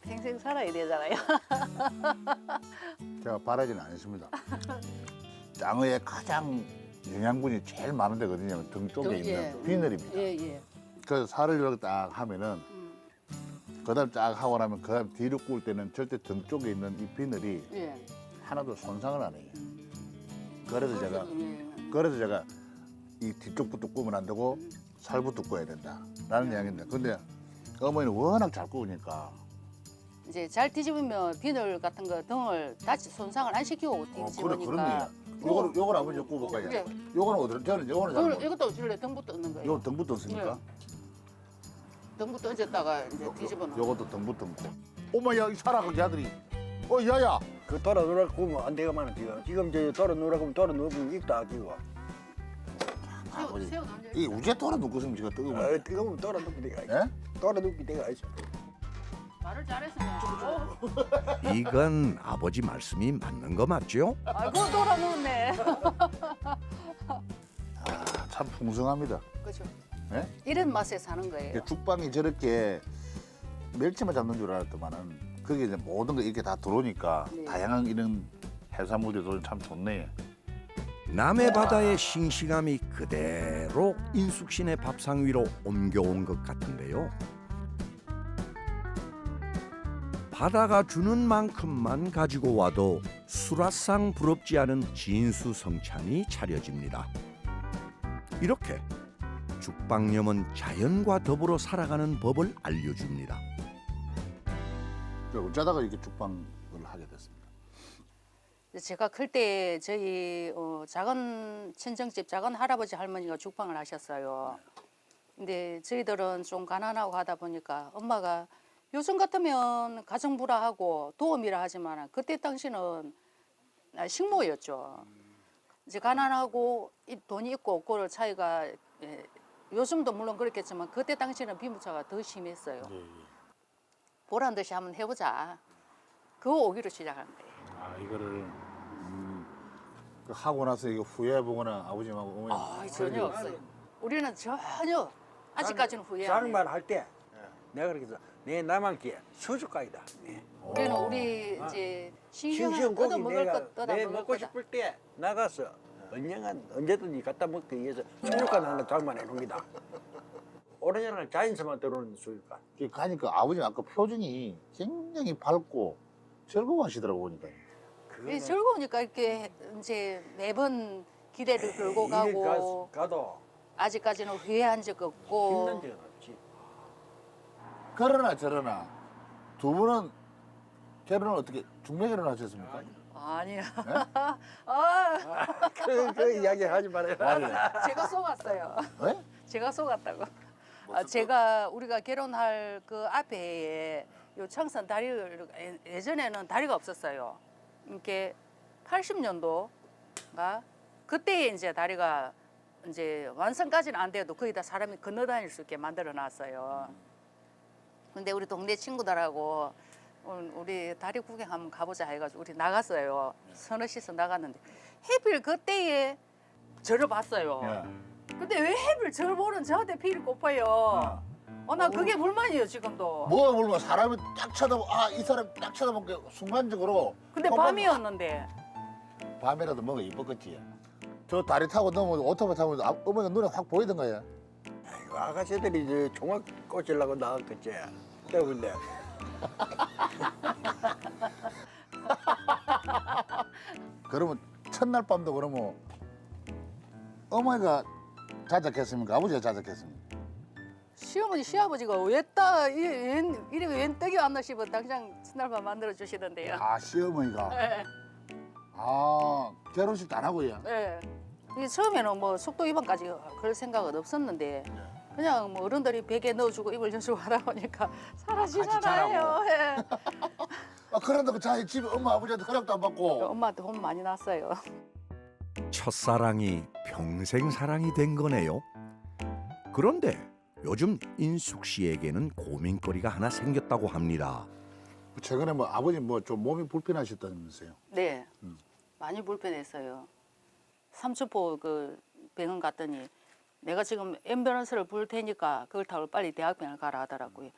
평생 살아야 되잖아요.
제가 바라지는 않습니다. 장어의 가장 영양분이 제일 많은 데거든요. 등 쪽에
등,
있는
예.
비늘입니다.
예예.
그래서 살을 이렇게 딱 하면은 그다음 쫙 하고 나면 그다음 뒤로 구울 때는 절대 등 쪽에 있는 이 비늘이
예.
하나도 손상을 안 해요. 그래서 제가
예.
이 뒤쪽부터 구우면 안 되고 살부터 구워야 된다라는 이야기인데 근데 어머니는 워낙 잘 구우니까
이제 잘 뒤집으면 비늘 같은 거 등을 다치 손상을 안 시키고
그래
뒤집으니까.
그러네. 요걸 아버지 구워볼까요?
예.
요거는 어디 저는 요거는 잘 구워요.
이것도 줄래 등부터 넣는 거예요.
요 등부터 씁니까?
등부터 얹었다가 이제 뒤집어 놓.
요것도 등부터 먹고. 어머야 이 사라고 이 아들이. 야야.
그 돌아 누라 구우면 안 되가만 지금 저 돌아 누라 구우면 돌아 누우면 익도 아끼고.
아버지.
새우 얹어.
이 우제 돌아 놓고 있으면 지가 뜨거우면.
뜨거우면 돌아 눕기 내가 있어.
예?
돌아 눕기 내가 있어.
말을 잘했으면.
이건 아버지 말씀이 맞는 거 맞죠?
아이고 돌아 놓네.
참 풍성합니다.
그죠.
예?
이런 맛에 사는 거예요.
죽방이 저렇게 멸치만 잡는 줄 알았더만은 그게 이제 모든 거 이렇게 다 들어오니까
네.
다양한 이런 해산물들이 들어오면 참 좋네.
남해 바다의 싱싱함이 그대로 인숙신의 밥상 위로 옮겨온 것 같은데요. 바다가 주는 만큼만 가지고 와도 수라상 부럽지 않은 진수성찬이 차려집니다. 이렇게 죽방염은 자연과 더불어 살아가는 법을 알려줍니다.
어쩌다가 이렇게 죽방을 하게 됐습니다.
제가 클 때 저희 작은 친정집 작은 할아버지 할머니가 죽방을 하셨어요. 근데 저희들은 좀 가난하고 하다 보니까 엄마가 요즘 같으면 가정부라하고 도우미라 하지만 그때 당시는 식모였죠. 이제 가난하고 돈이 있고 없고의 차이가 요즘도 물론 그렇겠지만 그때 당시는 빈부차가 더 심했어요. 보란 듯이 한번 해보자. 그거 오기로 시작한 거예요.
이거를 그 하고 나서 이거 후회해보거나 아버님하고 어머니.
아, 전혀 없어요. 우리는 전혀 아직까지는 후회 안 해요.
쌍말 할 때 내가 그렇게 해서 내 남한테 수주가이다.
우리는 우리 이제
싱싱
싱싱한
고기
얻어 먹을
내가
것 떠다
내
먹을
먹고
거다.
싶을 때 나가서 언제든지 갖다 먹기 위해서 수주가 하나 장만해 놓습니다. 오래전에 자연스만 들어오는 수주가.
가니까 아버님 아까 표정이 굉장히 밝고 즐거워하시더라고 보니까.
이게 즐거우니까 이렇게 이제 매번 기대를 걸고 가고
가도
아직까지는 후회한 적 없고
힘든 적은 없지.
그러나 저러나 두 분은 결혼을 어떻게 중매 결혼하셨습니까?
아니야.
그 이야기 하지 말아요.
제가 속았어요.
네?
제가 속았다고. 제가 우리가 결혼할 그 앞에 해에 요 청선 다리를 예전에는 다리가 없었어요. 이렇게 80년도가 그때에 이제 다리가 이제 완성까지는 안 돼도 거의 다 사람이 건너 다닐 수 있게 만들어 놨어요. 근데 우리 동네 친구들하고 우리 다리 구경 한번 가보자 해가지고 우리 나갔어요. 서너 시서 나갔는데 해필 그때에 저를 봤어요.
예.
근데 왜 해필 저를 보는 저한테 피를 꼽아요. 나 그게 불만이에요 지금도.
뭐가 물면 사람이 딱 쳐다보 이 사람 딱 쳐다보게 순간적으로.
근데 밤이었는데
밤이라도 뭐가 이뻤겠지. 저 다리 타고 넘어도 오토바이 타고 어머니가 눈에 확 보이던 거야.
아이고, 아가씨들이 이제 종합 꽂으려고 나왔겠지. 때문에
그러면 첫날 밤도 그러면 어머니가 자작했습니까? 아버지가 자작했습니까?
시어머니 시아버지가 왜따 이래 웬 떡이 왔나 싶어 당장 첫날밤 만들어 주시던데요.
아 시어머니가.
네.
아 결혼식도 안 하고요.
네. 이게 처음에는 뭐 속도 위반까지 그럴 생각은 없었는데 그냥 뭐 어른들이 베개 넣어주고 이불 져주고 하다 보니까 사라지잖아요. 예.
그런다고 자기 집에 엄마 아버지한테 허락도 안 받고.
엄마한테 혼 많이 났어요.
첫사랑이 평생 사랑이 된 거네요. 그런데 요즘 인숙 씨에게는 고민거리가 하나 생겼다고 합니다.
최근에 뭐 아버님 뭐 좀 몸이 불편하셨다면서요?
네, 많이 불편했어요. 삼천포 그 병원 갔더니 내가 지금 앰뷸런스를 부를 테니까 그걸 타고 빨리 대학병을 가라 하더라고요.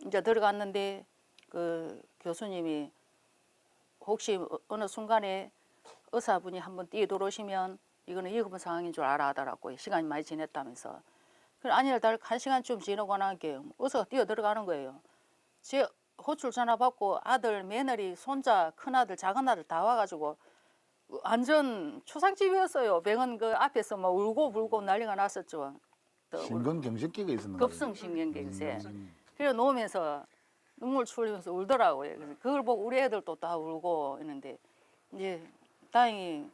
이제 들어갔는데 그 교수님이 혹시 어느 순간에 의사분이 한번 뛰어들어오시면 이거는 위급한 상황인 줄 알아 하더라고요. 시간이 많이 지났다면서. 그래 아니라 달 1시간쯤 지나고 나게 의사가 뛰어들어가는 거예요. 제 호출 전화 받고 아들, 며느리, 손자, 큰아들, 작은아들 다 와가지고 완전 초상집이었어요. 병원 그 앞에서 막 울고 불고 난리가 났었죠. 또
심근경색기가 있었는 거예요.
급성신경계세. 그래 놓으면서 눈물 출리면서 울더라고요. 그래서 그걸 보고 우리 애들도 다 울고 있는데 이제 다행히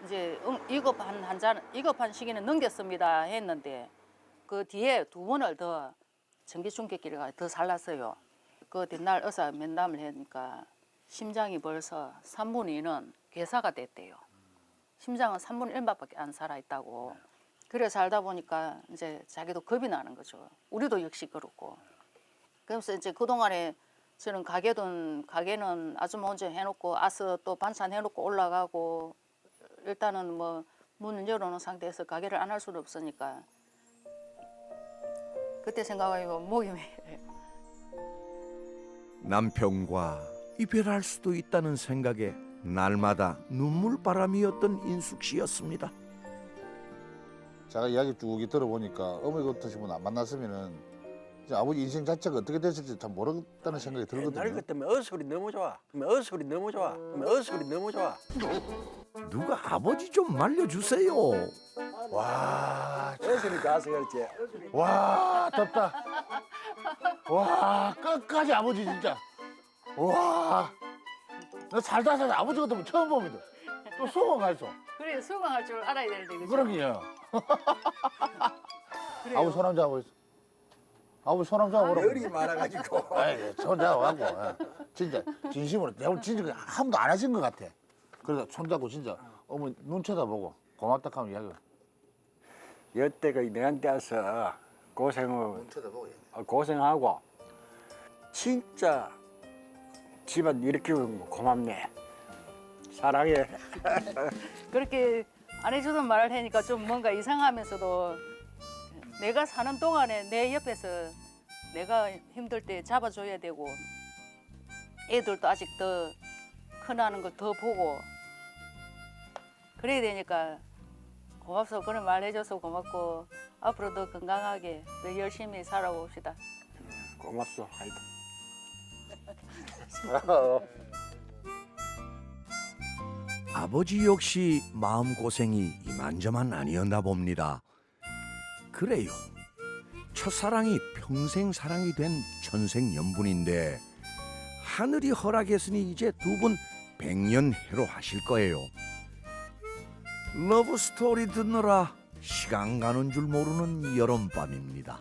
이제 위급한 시기는 넘겼습니다 했는데 그 뒤에 2번을 더 전기 충격기가 더 살랐어요. 그 뒷날 의사 면담을 하니까 심장이 벌써 3분의 2는 괴사가 됐대요. 심장은 3분의 1밖에 안 살아있다고. 그래 살다 보니까 이제 자기도 겁이 나는 거죠. 우리도 역시 그렇고. 그래서 이제 그동안에 저는 가게는 아줌마 혼자 해놓고 아스 또 반찬 해놓고 올라가고 일단은 뭐 문을 열어놓은 상태에서 가게를 안 할 수는 없으니까 그때 생각하면 목이 메요.
남편과 이별할 수도 있다는 생각에 날마다 눈물바람이었던 인숙 씨였습니다.
제가 이야기 쭉 들어보니까 어머니 같으신 안 만났으면은 이제 아버지 인생 자체가 어떻게 됐을지 참 모르겠다는 생각이
옛날
들거든요.
같으면 어소리 너무 좋아. 어소리 너무 좋아. 어소리 너무 좋아.
누가 아버지 좀 말려주세요.
와,
어소리 가서 그렇지.
와 덥다. 와 끝까지 아버지 진짜. 와, 나 살다 아버지 같으면 처음 봅니다. 또 수긍했어.
그래 수긍할 줄 알아야 되는데 그죠?
그러게요.
그래요.
아버지 손 한번 잡고 있어. 아버지 손 한번 잡고
열이 많아가지고.
에이, 손 잡아갖고 진짜 진심으로 내가 진짜 그냥 한 번도 안 하신 것 같아. 그래서 손 잡고 진짜 어머니 눈 쳐다보고 고맙다 하면 이야기.
여태가 내한테 와서 고생하고 진짜 집안 이렇게 고맙네. 사랑해.
그렇게 안 해주던 말을 하니까 좀 뭔가 이상하면서도 내가 사는 동안에 내 옆에서 내가 힘들 때 잡아줘야 되고 애들도 아직 더 커나는 걸 더 보고 그래야 되니까 고맙소. 그런 말 해줘서 고맙고 앞으로도 건강하게 더 열심히 살아봅시다.
고맙소. 아이고.
아버지 역시 마음고생이 이만저만 아니었나 봅니다. 그래요. 첫사랑이 평생 사랑이 된 천생연분인데 하늘이 허락했으니 이제 두 분 백년해로 하실 거예요. 러브 스토리 듣느라 시간 가는 줄 모르는 여름밤입니다.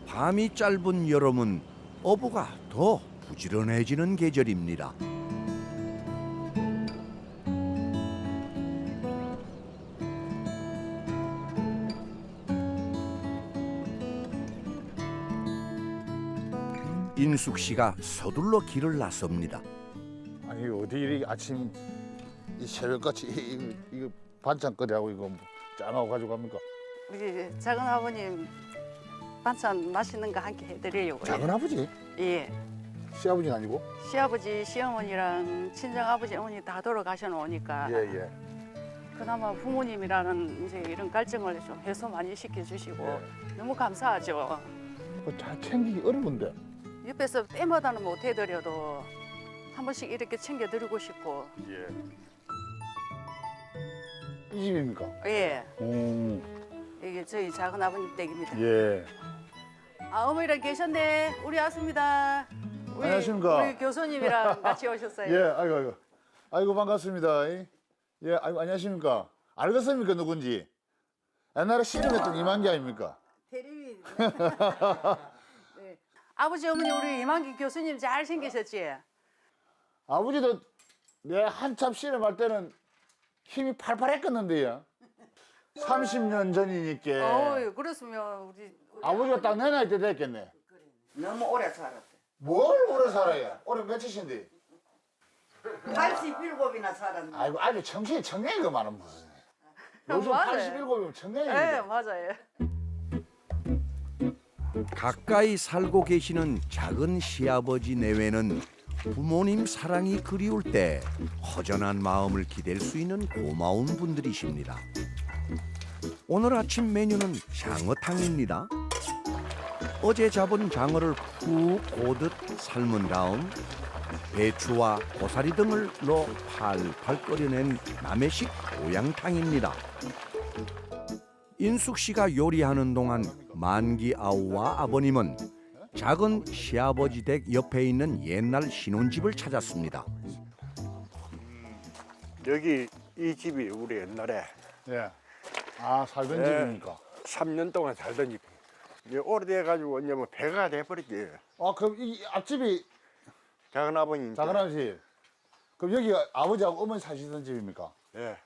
밤이 짧은 여름은 어부가 더 부지런해지는 계절입니다. 인숙 씨가 서둘러 길을 나섭니다.
아니 어디 이리 아침 이 새벽같이 이거 반찬거리하고 이거 짠하고 가지고 갑니까?
우리 작은 아버님 반찬 맛있는 거 한 개 해드리려고요.
작은 아버지?
예.
시아버지는 아니고?
시아버지, 시어머니랑 친정 아버지, 어머니 다 돌아가셔 놓으니까
예예.
그나마 부모님이라는 이제 이런 갈증을 좀 해소 많이 시켜주시고
예.
너무 감사하죠.
잘 챙기기 어려운데.
옆에서 때마다는 못 해드려도 한 번씩 이렇게 챙겨드리고 싶고.
예. 이 집입니까?
예.
예.
이게 저희 작은 아버님 댁입니다.
예.
아, 어머니랑 계셨네. 우리 왔습니다.
안녕하십니까.
우리 교수님이랑 같이 오셨어요.
예. 아이고 반갑습니다. 예. 아이고 안녕하십니까. 알겠습니까 누군지? 옛날에 씨름했던 이만기 아닙니까?
대리인. 네. 아버지 어머니 우리 이만기 교수님 잘 생기셨지?
아버지도 내 한참 씨름할 때는 힘이 팔팔했겠는데요. 30년 전이니까.
어유 그렇으면 우리
아버지가 딱 내 나이 때 됐겠네.
너무 오래 살았대.
뭘 오래 살아요? 올해 몇이신데?
87이나 살았는데.
아이고 아주 청년이 그만은 무슨. 요즘
맞아요.
87이면 청년입니다.
네 맞아요.
가까이 살고 계시는 작은 시아버지 내외는 부모님 사랑이 그리울 때 허전한 마음을 기댈 수 있는 고마운 분들이십니다. 오늘 아침 메뉴는 장어탕입니다. 어제 잡은 장어를 푹 고듯 삶은 다음 배추와 고사리 등을 넣어 팔팔 끓여낸 남해식 보양탕입니다. 인숙 씨가 요리하는 동안 만기 아우와 아버님은 작은 시아버지 댁 옆에 있는 옛날 신혼집을 찾았습니다.
여기 이 집이 우리 옛날에
예. 아 살던
예.
집입니까?
3년 동안 살던 집. 이제 오래돼가지고 이제 뭐 배가 돼버렸지.
아 그럼 이 앞집이
작은 아버님.
작은 아버지. 그럼 여기가 아버지하고 어머니 사시던 집입니까?
예.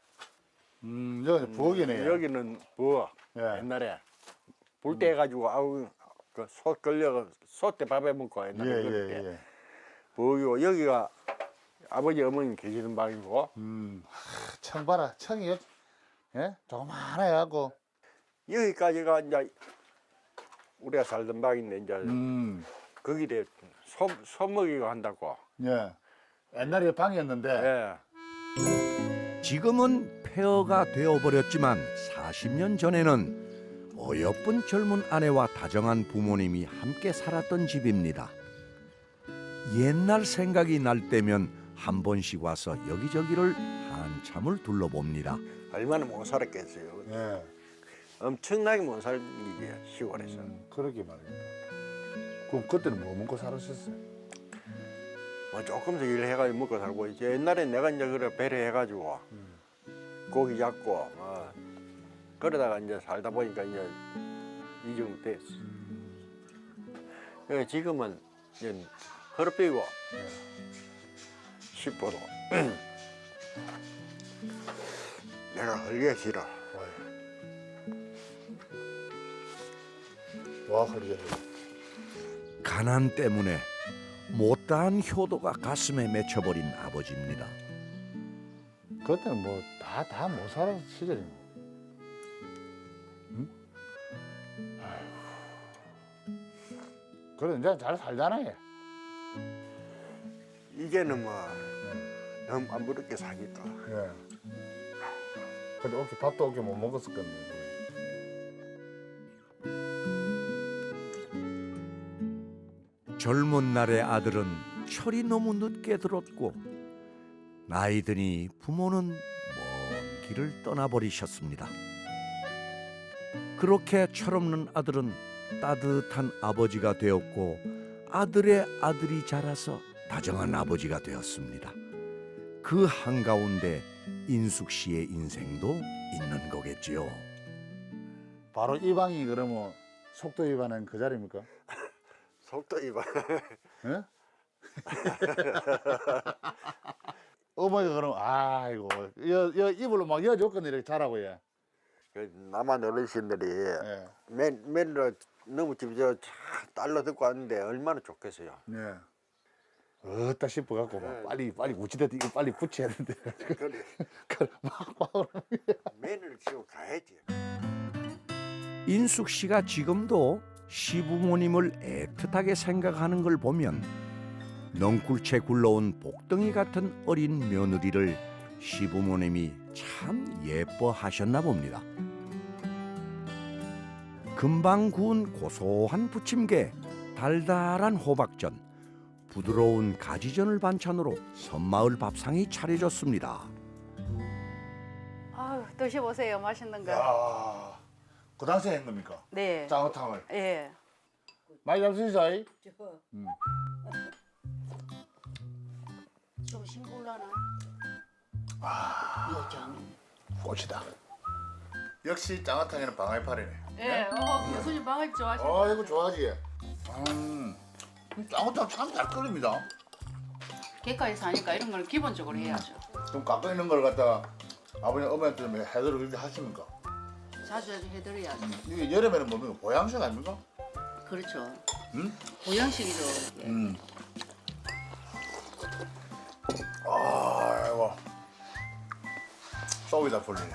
여기 부엌이네요.
여기는 부엌.
예.
옛날에 불 때 해가지고 아우 그 소 걸려 소때 밥해 먹고 옛날에 그럴 때
예.
부엌이고 여기가 아버지 어머님 계시는 방이고
청 봐라. 청이 예? 조그만해 갖고.
여기까지가 이제 우리가 살던 방인데 이제 거기에 소먹이가 한다고.
예. 옛날에 방이었는데.
예.
지금은 폐허가 되어버렸지만 40년 전에는 어여쁜 젊은 아내와 다정한 부모님이 함께 살았던 집입니다. 옛날 생각이 날 때면 한 번씩 와서 여기저기를 한참을 둘러봅니다.
얼마나 못 살았겠어요.
예.
엄청나게 못 살지 시골에서.
그러게 말입니다. 그럼 그때는 뭐 먹고 살았었어요?
뭐 조금씩 일해가지고 먹고 살고 이제 옛날에 내가 이제 그래 배를 해가지고 고기 잡고 그러다가 이제 살다 보니까 이제 이 정도 됐어. 지금은 이제 허리 삐고 10%. 내가 헐게 싫어.
와 그러게.
가난 때문에 못다한 효도가 가슴에 맺혀버린 아버지입니다.
그때는 뭐 다 못 살아서 시절이고. 응? 아휴. 그래 이제 잘 살잖아 얘.
이게는 뭐 너무 안 부럽게 사니까.
예. 근데 어깨 밥도 어깨 못 먹었을 건데.
젊은 날의 아들은 철이 너무 늦게 들었고 나이 드니 부모는 먼 길을 떠나버리셨습니다. 그렇게 철없는 아들은 따뜻한 아버지가 되었고 아들의 아들이 자라서 다정한 아버지가 되었습니다. 그 한가운데 인숙 씨의 인생도 있는 거겠지요.
바로 이 방이 그러면 속도 위반은 그 자리입니까?
속도 위반.
예? 어머니가 그럼 아이고 여 이불로 막 여줬거든 이렇게 자라고 얘.
그 남한 어르신들이
예.
맨날 너무 집에 저 딸로 듣고 왔는데 얼마나 좋겠어요.
네. 어따 싶어 갖고 막 빨리 우치대 이거 빨리 붙여야 되는데.
그래.
막
맨을 지고 가야지.
인숙 씨가 지금도 시부모님을 애틋하게 생각하는 걸 보면 넝쿨채 굴러온 복덩이 같은 어린 며느리를 시부모님이 참 예뻐하셨나 봅니다. 금방 구운 고소한 부침개, 달달한 호박전, 부드러운 가지전을 반찬으로 섬마을 밥상이 차려졌습니다.
아유, 드셔보세요. 맛있는 거.
야, 그 당시에 한 겁니까?
네.
장어탕을.
예.
많이 잡수시죠?
좀 싱글라나?
꽃이다. 역시 장어탕에는 방아이파리네.
예. 교수님 방을 좋아하시는
아 이거 좋아하지. 장어탕 참 잘 끓입니다.
객가에 사니까 이런 걸 기본적으로 해야죠.
좀 갖고 있는 걸 갖다가 아버님 어머니한테 좀 해드리고 이렇게 하십니까?
자주 해드려야죠.
이게 여름에는 뭡니까? 보양식 아닙니까?
그렇죠.
응?
보양식이죠. 예.
아이고 속이 다 풀리네.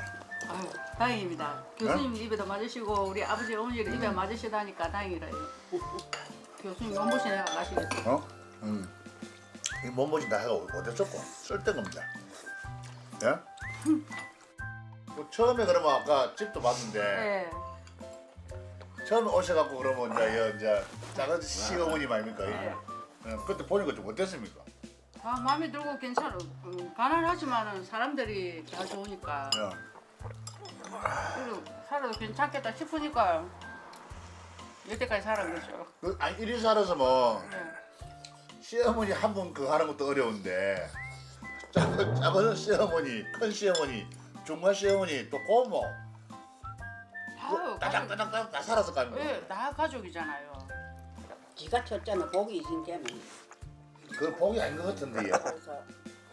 아유, 다행입니다. 교수님 입에도 맞으시고 우리 아버지 어머니 입에 맞으시다니까 다행이래요. 교수님 몸보신 해가 가시겠죠.
어? 이 몸보신 다 해가 어디 줬고 쓸데없습니다. 예? 뭐 처음에 그러면 아까 집도 봤는데
예.
처음에 오셔갖고 그러면 이제 작은 시어머님 아닙니까?
네.
그때 보니까 좀 어땠습니까?
아, 마음에 들고 괜찮아. 가난하지만은 사람들이 다 좋으니까.
예.
그리고 살아도 괜찮겠다 싶으니까 여태까지 살은 거죠.
아니 이리 살아서 뭐
네.
시어머니 한 분 그거 하는 것도 어려운데 작은 시어머니, 큰 시어머니, 중간 시어머니 또 고모 따닥따닥 다 살았을 거 아닙니까?
예, 다 가족이잖아요.
지가 쳤잖아. 복이 있은 게는.
그건 복이 아닌 것 같은데
그래서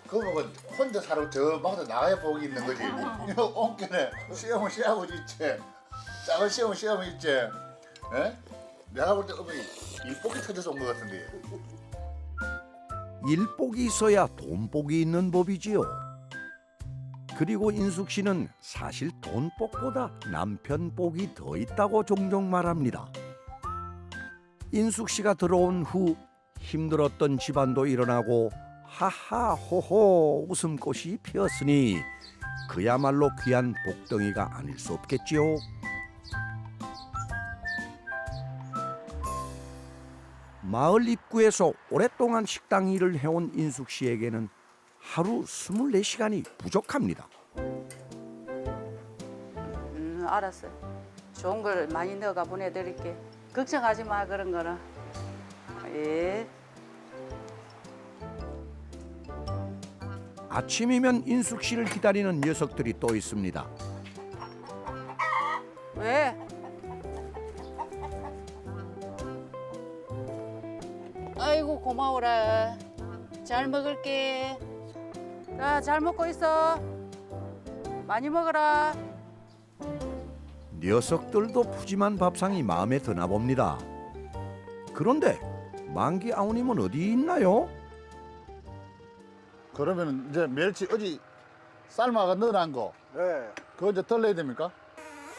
그거 뭐 혼자 살고 저 밖에 나가야 복이 있는 거지. 이거 온게네 시어머니 시아버지 있지, 작은 시어머니 시어머니 있지. 예? 내가 볼 때 어머니 일복이 터져서 온 것 같은데.
일복이 있어야 돈복이 있는 법이지요. 그리고 인숙 씨는 사실 돈복보다 남편복이 더 있다고 종종 말합니다. 인숙 씨가 들어온 후 힘들었던 집안도 일어나고 하하 호호 웃음꽃이 피었으니 그야말로 귀한 복덩이가 아닐 수 없겠지요. 마을 입구에서 오랫동안 식당 일을 해온 인숙 씨에게는 하루 24시간이 부족합니다.
알았어요. 좋은 걸 많이 넣어가 보내드릴게. 걱정하지 마 그런 거는. 예.
아침이면 인숙 씨를 기다리는 녀석들이 또 있습니다.
왜? 아이고 고마워라. 잘 먹을게. 자, 잘 먹고 있어. 많이 먹어라.
녀석들도 푸짐한 밥상이 마음에 드나 봅니다. 그런데 만기 아우님은 어디 있나요?
그러면 이제 멸치 어디 삶아가 넣어놓은 거
예.
그거 이제 덜내야 됩니까?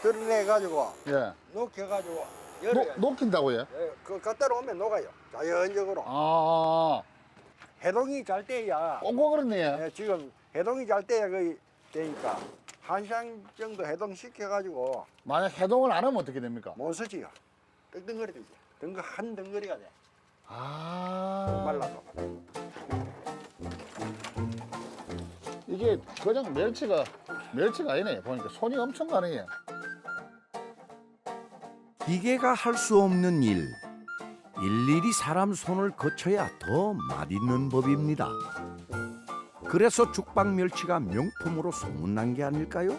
드러내 가지고
예.
녹여가지고 열어야
녹힌다고요?
예. 그 갖다 놓으면 녹아요. 자연적으로.
아,
해동이 잘 돼야.
꽁꽁 그렇네.
예, 지금 해동이 잘 돼야 그 되니까 한 시간 정도 해동 시켜가지고
만약 해동을 안 하면 어떻게 됩니까?
못 쓰지요. 뜬덩거리 되지. 한 덩거리가 돼.
아,
말라서.
이게 그냥 멸치가 아니네. 보니까 손이 엄청 가네요.
기계가 할 수 없는 일. 일일이 사람 손을 거쳐야 더 맛있는 법입니다. 그래서 죽방 멸치가 명품으로 소문난 게 아닐까요?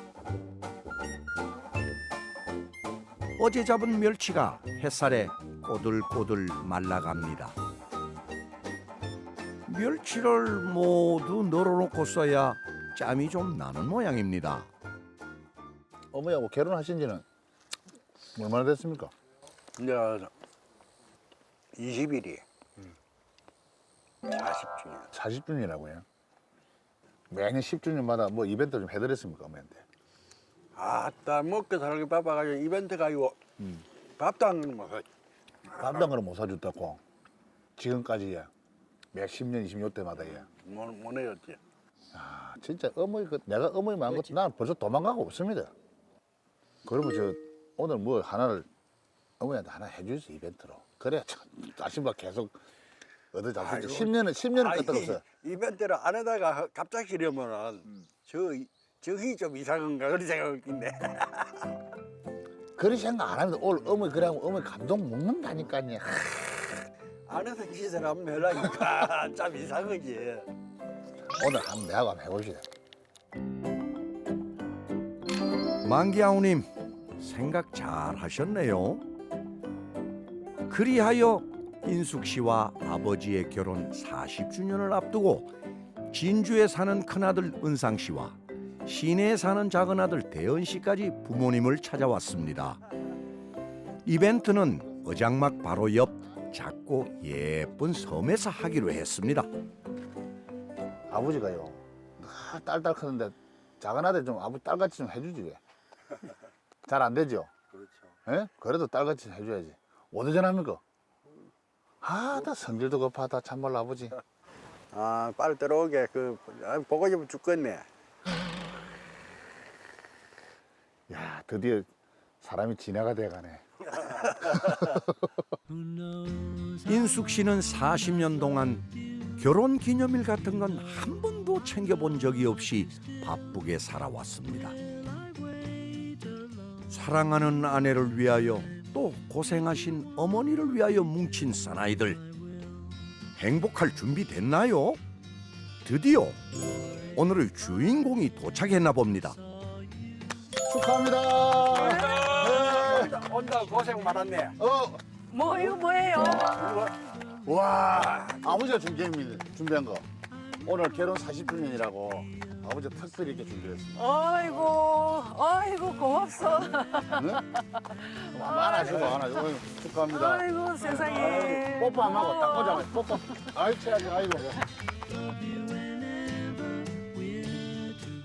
어제 잡은 멸치가 햇살에 꼬들꼬들 말라갑니다. 멸치를 모두 널어놓고 써야 짬이 좀 나는 모양입니다.
어머니하고 결혼하신 지는 얼마나 됐습니까?
이제 20일이 40주년.
40주년이라고요. 매년 10주년마다 뭐 이벤트 좀 해드렸습니까, 어머니한테?
아따 먹고 살기 바빠가지고 이벤트 가지고 밥도 안 먹어.
밥도 한 그릇 못 사줬다고. 지금까지 몇십 년, 20년 때마다
못 해줬지.
아, 진짜 어머니 내가 어머니 마음 같은 나는 벌써 도망가고 없습니다. 그러면 저 오늘 뭐 하나를 어머니한테 하나 해주세요 이벤트로. 그래야 참 자신과 계속 얻어 잡수.
아이고.
10년은 끄떡없어요.
이벤트를 안 하다가 갑자기 이러면은 저기 좀 이상한가 그런 생각이 있네.
그런 생각 안 하는데 오늘 어머니 그래 하면 어머니 감동 먹는다니까요.
안 해서 짓을 하면 하려니까 참 이상하지.
오늘 한번 내하고 한번 해봅시다.
만기 아우님 생각 잘 하셨네요. 그리하여 인숙 씨와 아버지의 결혼 40주년을 앞두고 진주에 사는 큰아들 은상 씨와 시내에 사는 작은아들 대은 씨까지 부모님을 찾아왔습니다. 이벤트는 어장막 바로 옆 작고 예쁜 섬에서 하기로 했습니다.
아버지가요. 딸딸 크는데 작은 아들 좀 아버지 딸같이 좀 해주지 왜? 잘 안 되죠?
그렇죠.
예? 그래도 딸같이 해줘야지. 어디전 합니까? 나 성질도 급하다 참말로 아버지.
아 빨리 들어오게 보고 싶으면 죽겠네.
야 드디어 사람이 진해가 돼가네.
인숙 씨는 40년 동안 결혼 기념일 같은 건 한 번도 챙겨본 적이 없이 바쁘게 살아왔습니다. 사랑하는 아내를 위하여 또 고생하신 어머니를 위하여 뭉친 사나이들. 행복할 준비 됐나요? 드디어 오늘의 주인공이 도착했나 봅니다.
축하합니다.
온다 고생 많았네.
뭐 이거 뭐예요?
와 아버지가 준비한 거. 오늘 결혼 40주년이라고 아버지가 특별히 이렇게 준비했습니다.
아이고 고맙소.
많아지고 축하합니다.
아이고 세상에.
뽀뽀 안 하고 딱 보자마자 뽀뽀. 아이 쳐야지 아이고.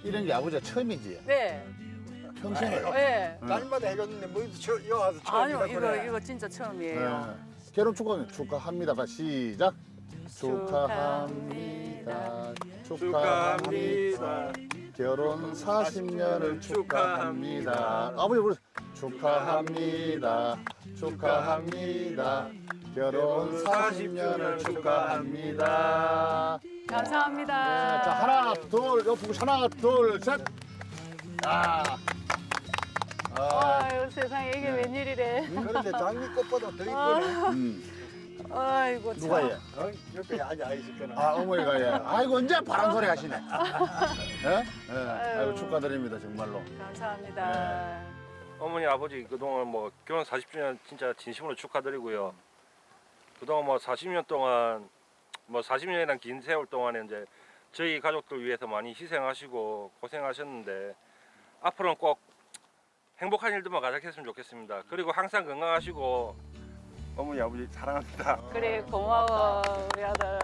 이런 게 아버지가 처음이지.
네.
평생을.
네.
날마다 해줬는데 뭐 여기 와서 처음이다
아니요
그래.
이거 진짜 처음이에요.
네. 결혼 축하합니다. 시작. 축하합니다. 축하합니다. 결혼 40년을 축하합니다. 아버지 부르 축하합니다. 축하합니다. 결혼 40년을 축하합니다.
감사합니다.
자 하나 둘 옆으로 하나 둘 셋.
아유 세상에 이게 웬일이래.
그런데 장미꽃보다 더 이쁘네.
아이고 참.
누가 예?
옆에 앉아 있을 거나.
어머니가 예. 아이고 언제 바람 소리 하시네. 예? 예. 아이고 축하드립니다 정말로.
감사합니다.
어머니 아버지 그동안 뭐 결혼 40주년 진짜 진심으로 축하드리고요. 그동안 뭐 40년 동안 뭐 40년이란 긴 세월 동안에 이제 저희 가족들 위해서 많이 희생하시고 고생하셨는데 앞으로는 꼭 행복한 일들만 가득했으면 좋겠습니다. 그리고 항상 건강하시고
어머니 아버지 사랑합니다.
그래 고마워 우리 아들.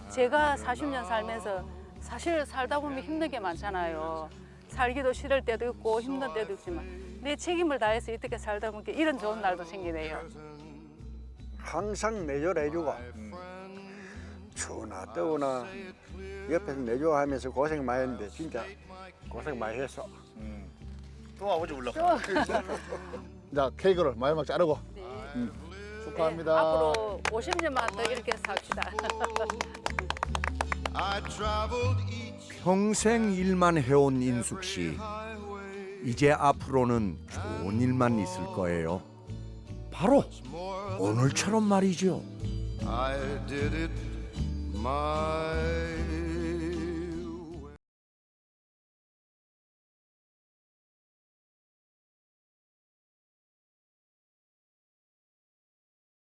제가 40년 살면서 사실 살다 보면 힘든 게 많잖아요. 살기도 싫을 때도 있고 힘든 때도 있지만 내 책임을 다해서 이렇게 살다 보니까 이런 좋은 날도 생기네요.
항상 내조를 해주고 추우나 더우나 옆에서 내조하면서 고생 많이 했는데 진짜 고생 많이 했어.
또 아버지 불러. 자 케이크를 마지막 자르고. 축하합니다.
네, 앞으로 50년만 더 이렇게 삽시다.
평생 일만 해온 인숙 씨. 이제 앞으로는 좋은 일만 있을 거예요. 바로 오늘처럼 말이죠.
I did it my